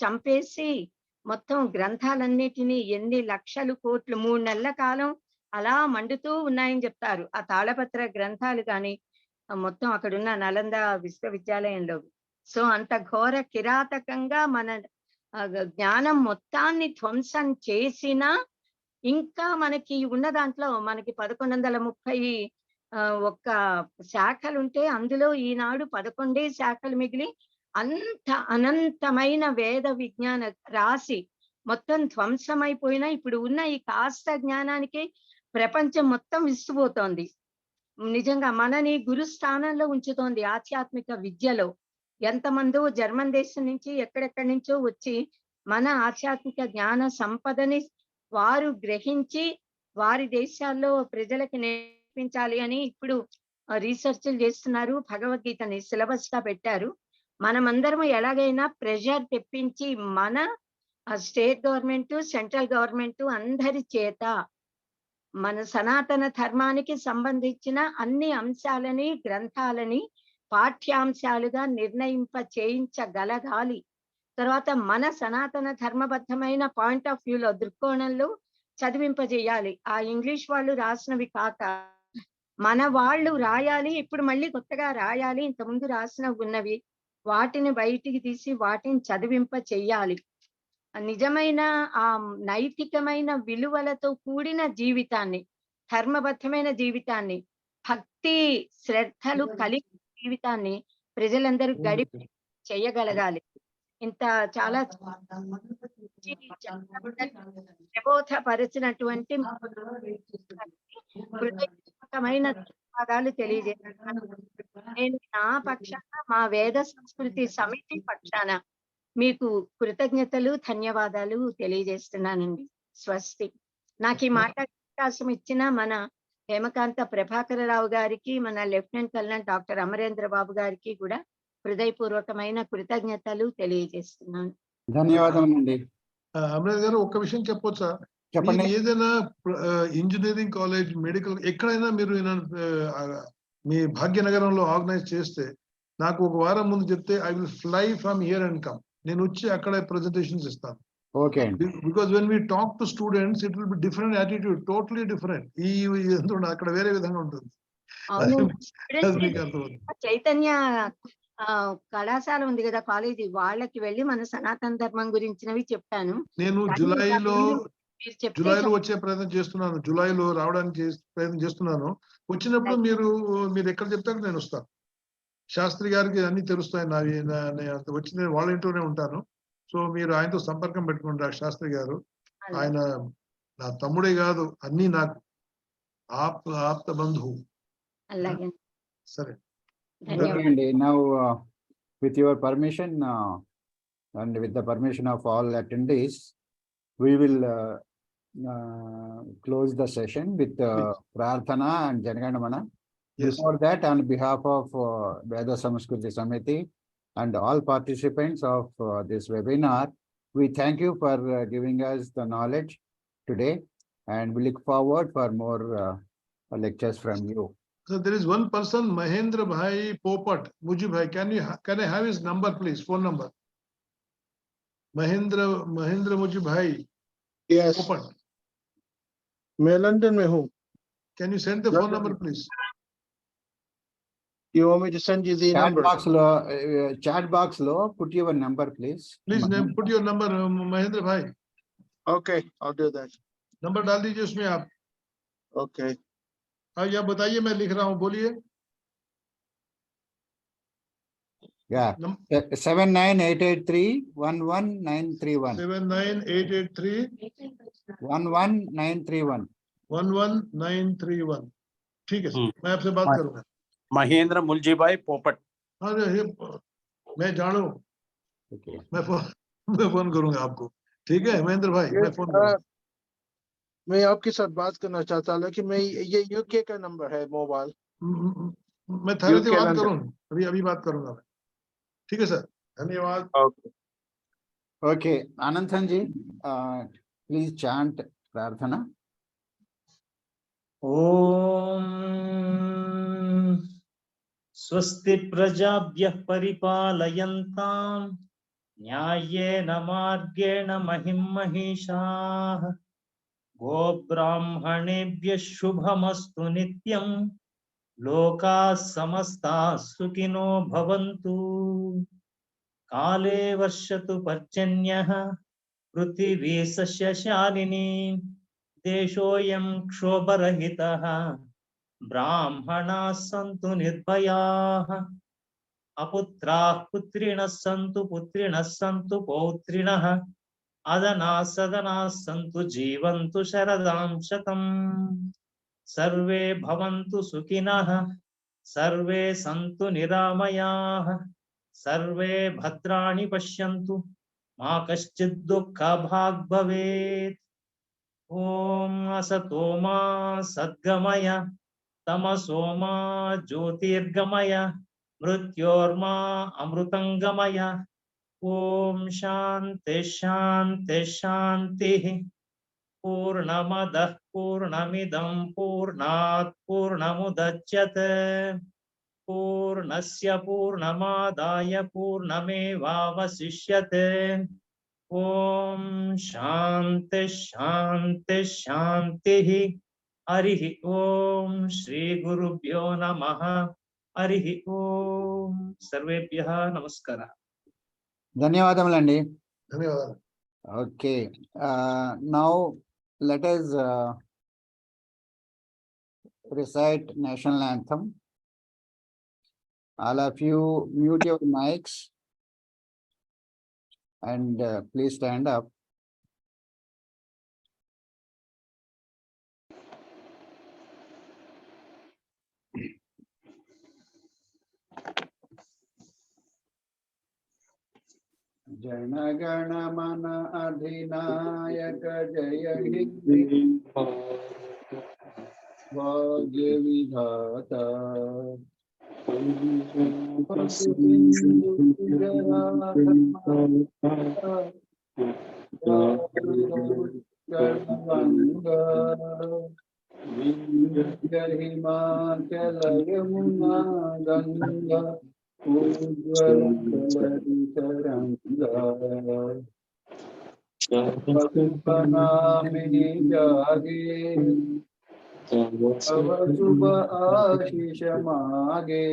చంపేసి మొత్తం గ్రంథాలన్నిటినీ ఎన్ని లక్షలు కోట్లు 3 నెలల కాలం అలా మండుతూ ఉన్నాయని చెప్తారు ఆ తాళపత్ర గ్రంథాలు. కానీ మొత్తం అక్కడున్న నలంద విశ్వవిద్యాలయంలో. సో అంత ఘోర కిరాతకంగా మన జ్ఞానం మొత్తాన్ని ధ్వంసం చేసినా ఇంకా మనకి ఉన్న దాంట్లో మనకి 1131 శాఖలు ఉంటే అందులో ఈనాడు 11 శాఖలు మిగిలి అంత అనంతమైన వేద విజ్ఞాన రాసి మొత్తం ధ్వంసమైపోయినా ఇప్పుడు ఉన్న ఈ కాస్త జ్ఞానానికి ప్రపంచం మొత్తం విస్తుపోతోంది. నిజంగా మనని గురు స్థానంలో ఉంచుతోంది ఆధ్యాత్మిక విద్యలో. ఎంతమందో జర్మన్ దేశం నుంచి ఎక్కడెక్కడి నుంచో వచ్చి మన ఆధ్యాత్మిక జ్ఞాన సంపదని వారు గ్రహించి వారి దేశాల్లో ప్రజలకు నేర్పించాలి అని ఇప్పుడు రీసెర్చ్లు చేస్తున్నారు. భగవద్గీతని సిలబస్ గా పెట్టారు. మనమందరం ఎలాగైనా ప్రెషర్ తెప్పించి మన స్టేట్ గవర్నమెంట్, సెంట్రల్ గవర్నమెంట్ అందరి చేత మన సనాతన ధర్మానికి సంబంధించిన అన్ని అంశాలని, గ్రంథాలని పాఠ్యాంశాలుగా చేయించగలగాలి. తర్వాత మన సనాతన ధర్మబద్ధమైన పాయింట్ ఆఫ్ వ్యూలో దృక్కోణంలో చదివింపజేయాలి. ఆ ఇంగ్లీష్ వాళ్ళు రాసినవి కాక మన వాళ్ళు రాయాలి. ఇప్పుడు మళ్ళీ కొత్తగా రాయాలి. ఇంతకుముందు రాసినవి ఉన్నవి వాటిని బయటికి తీసి వాటిని చదివింప చెయ్యాలి. నిజమైన ఆ నైతికమైన విలువలతో కూడిన జీవితాన్ని, ధర్మబద్ధమైన జీవితాన్ని, భక్తి శ్రద్ధలు కలిగిన జీవితాన్ని ప్రజలందరూ గడిపి చేయగలగాలి. ఇంత చాలా ప్రబోధపరిచినటువంటి హృదయపూర్వకమైన ధన్యవాదాలు తెలియజేస్తున్నాను. నేను నా పక్షాన, మా వేద సంస్కృతి సమితి పక్షాన మీకు కృతజ్ఞతలు, ధన్యవాదాలు తెలియజేస్తున్నానండి. స్వస్తి. నాకు ఈ అవకాశం ఇచ్చిన మన హేమకాంత ప్రభాకరరావు గారికి, మన లెఫ్టినెంట్ కల్నల్ డాక్టర్ అమరేంద్ర బాబు గారికి కూడా హృదయపూర్వకమైన కృతజ్ఞతలు తెలియజేస్తున్నాను. ధన్యవాదాలండి. అమరేంద్ర గారు ఒక్క విషయం చెప్పొచ్చా? చెప్పండి. ఏదైనా ఇంజనీరింగ్ కాలేజ్, మెడికల్ ఎక్కడైనా మీరు మీ భాగ్యనగరంలో ఆర్గనైజ్ చేస్తే నాకు ఒక వారం ముందు చెప్తే I will fly from here and come. నేను వచ్చి అక్కడ ప్రెజెంటేషన్స్ ఇస్తాను. Okay. Because when we talk to students it will be different attitude, totally different. అక్కడ వేరే విధంగా ఉంటుంది. చైతన్య కళాశాల ఉంది కదా, కాలేజీ, వాళ్ళకి వెళ్ళి మన సనాతన ధర్మం గురించినవి చెప్పాను. నేను జూలైలో వచ్చే ప్రయత్నం చేస్తున్నాను. జూలైలో రావడానికి ప్రయత్నం చేస్తున్నాను. వచ్చినప్పుడు మీరు ఎక్కడ చెప్తారో నేను వస్తాను. శాస్త్రి గారికి అన్ని తెలుస్తాయి. వచ్చి నేను వాళ్ళ ఇంట్లోనే ఉంటాను. సో మీరు ఆయనతో సంపర్కం పెట్టుకుంటారు. శాస్త్రి గారు ఆయన నా తమ్ముడే కాదు, అన్ని నాకు ఆప్త బంధువు. సరే. Now, with your permission and with the permission of all attendees, we will close the session with Prarthana and Janaganamana. Before that, on behalf of Veda Samskruti Samiti and all participants of this webinar, we thank you for giving us the knowledge today, and we look forward for more lectures from you. So there is one person, Mahendra Bhai Popat, Muji Bhai. Can I have his number, please? Phone number. Mahendra Muji Bhai. Yes. Popat. मैं London में हूँ. Can you send the phone number, please? You want me to send you the number? Chat box lo, put your number, please. Please put your number, Mahendra Bhai. Okay, I'll do that. Number डाल दीजिए उसमें आप. Okay. हाँ, या बताइए, मैं लिख रहा हूँ, बोलिए. Yeah. 79883-11931. 79883-11931. 11931. ठीक है सर, मैं आपसे बात करूंगा. महेंद्र मुलजी भाई पोपट. अरे मैं जानू. Okay. मैं फोन करूंगा आपको. ठीक है महेंद्र भाई, मैं फोन करूंगा. मैं आपके साथ बात करना चाहता हूँ कि मैं ये यूके का नंबर है मोबाइल. मैं थाने से बात करूँ, अभी बात करूंगा मैं. ठीक है सर, धन्यवाद. Okay, Ananthan ji, please chant Prarthana. Om Swasti Prajabhyah Paripalayantam Nyayena Margena Mahim Mahishah Go Brahmanebhyah Shubhamastu Nityam Loka Samasta Sukhino Bhavantu Kale Varshatu Parjanyah Prithvi Sasyashalini Deshoyam Kshobarahitaha Brahmana Santu Nirbhayaha Aputrah Putrinas Santu Pautrinaha Adana Sadana Santu Jivantu Sharadam Shatam Sarve Bhavantu Sukhinaha Sarve Santu Niramayaha Sarve Bhadrani Pashyantu मा कश्चित् दुःखभाग् भवेत्। ॐ असतो मा सद्गमय तमसो मा ज्योतिर्गमय मृत्योर्मा अमृतंगमय। ॐ शान्ति शान्ति शान्तिः। पूर्णमदः पूर्णमिदं पूर्णात् पूर्णमुदच्यते पूर्णस्य पूर्णमादाय पूर्णमेवावशिष्यते। ॐ शान्ति शान्ति शान्तिः। हरिः ॐ श्री गुरुभ्यो नमः। हरिः ॐ सर्वेभ्यः नमस्कारः। ధన్యవాదములండి. ధన్యవాదాలు. Okay, now let us recite national anthem. All of you mute your mics and please stand up. Jana Gana Mana Adhinayaka Jaya Hindi Bhagya Vidhata Sindhu Ganavanga Vindhya Himachala Yamuna Ganga Ujjvala Taranga Papaname Jage Avasuba Ashisha Mage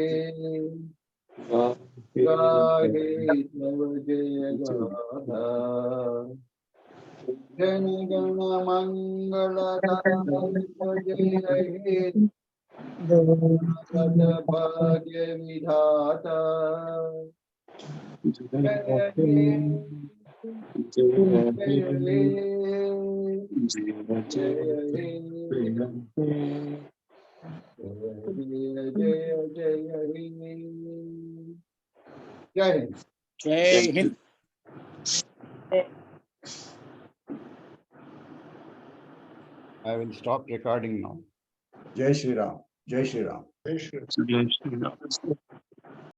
Gahe Tava Jaya Gada Jana Gana Mangala Daika Jaya He Jana Bhagya Vidhata Jaya He Jaya He Jaya He Jai Hind. Jai Hind. I will stop recording now. Jai Shri Ram. Jai Shri Ram. జై Shri Jai Shri Ram.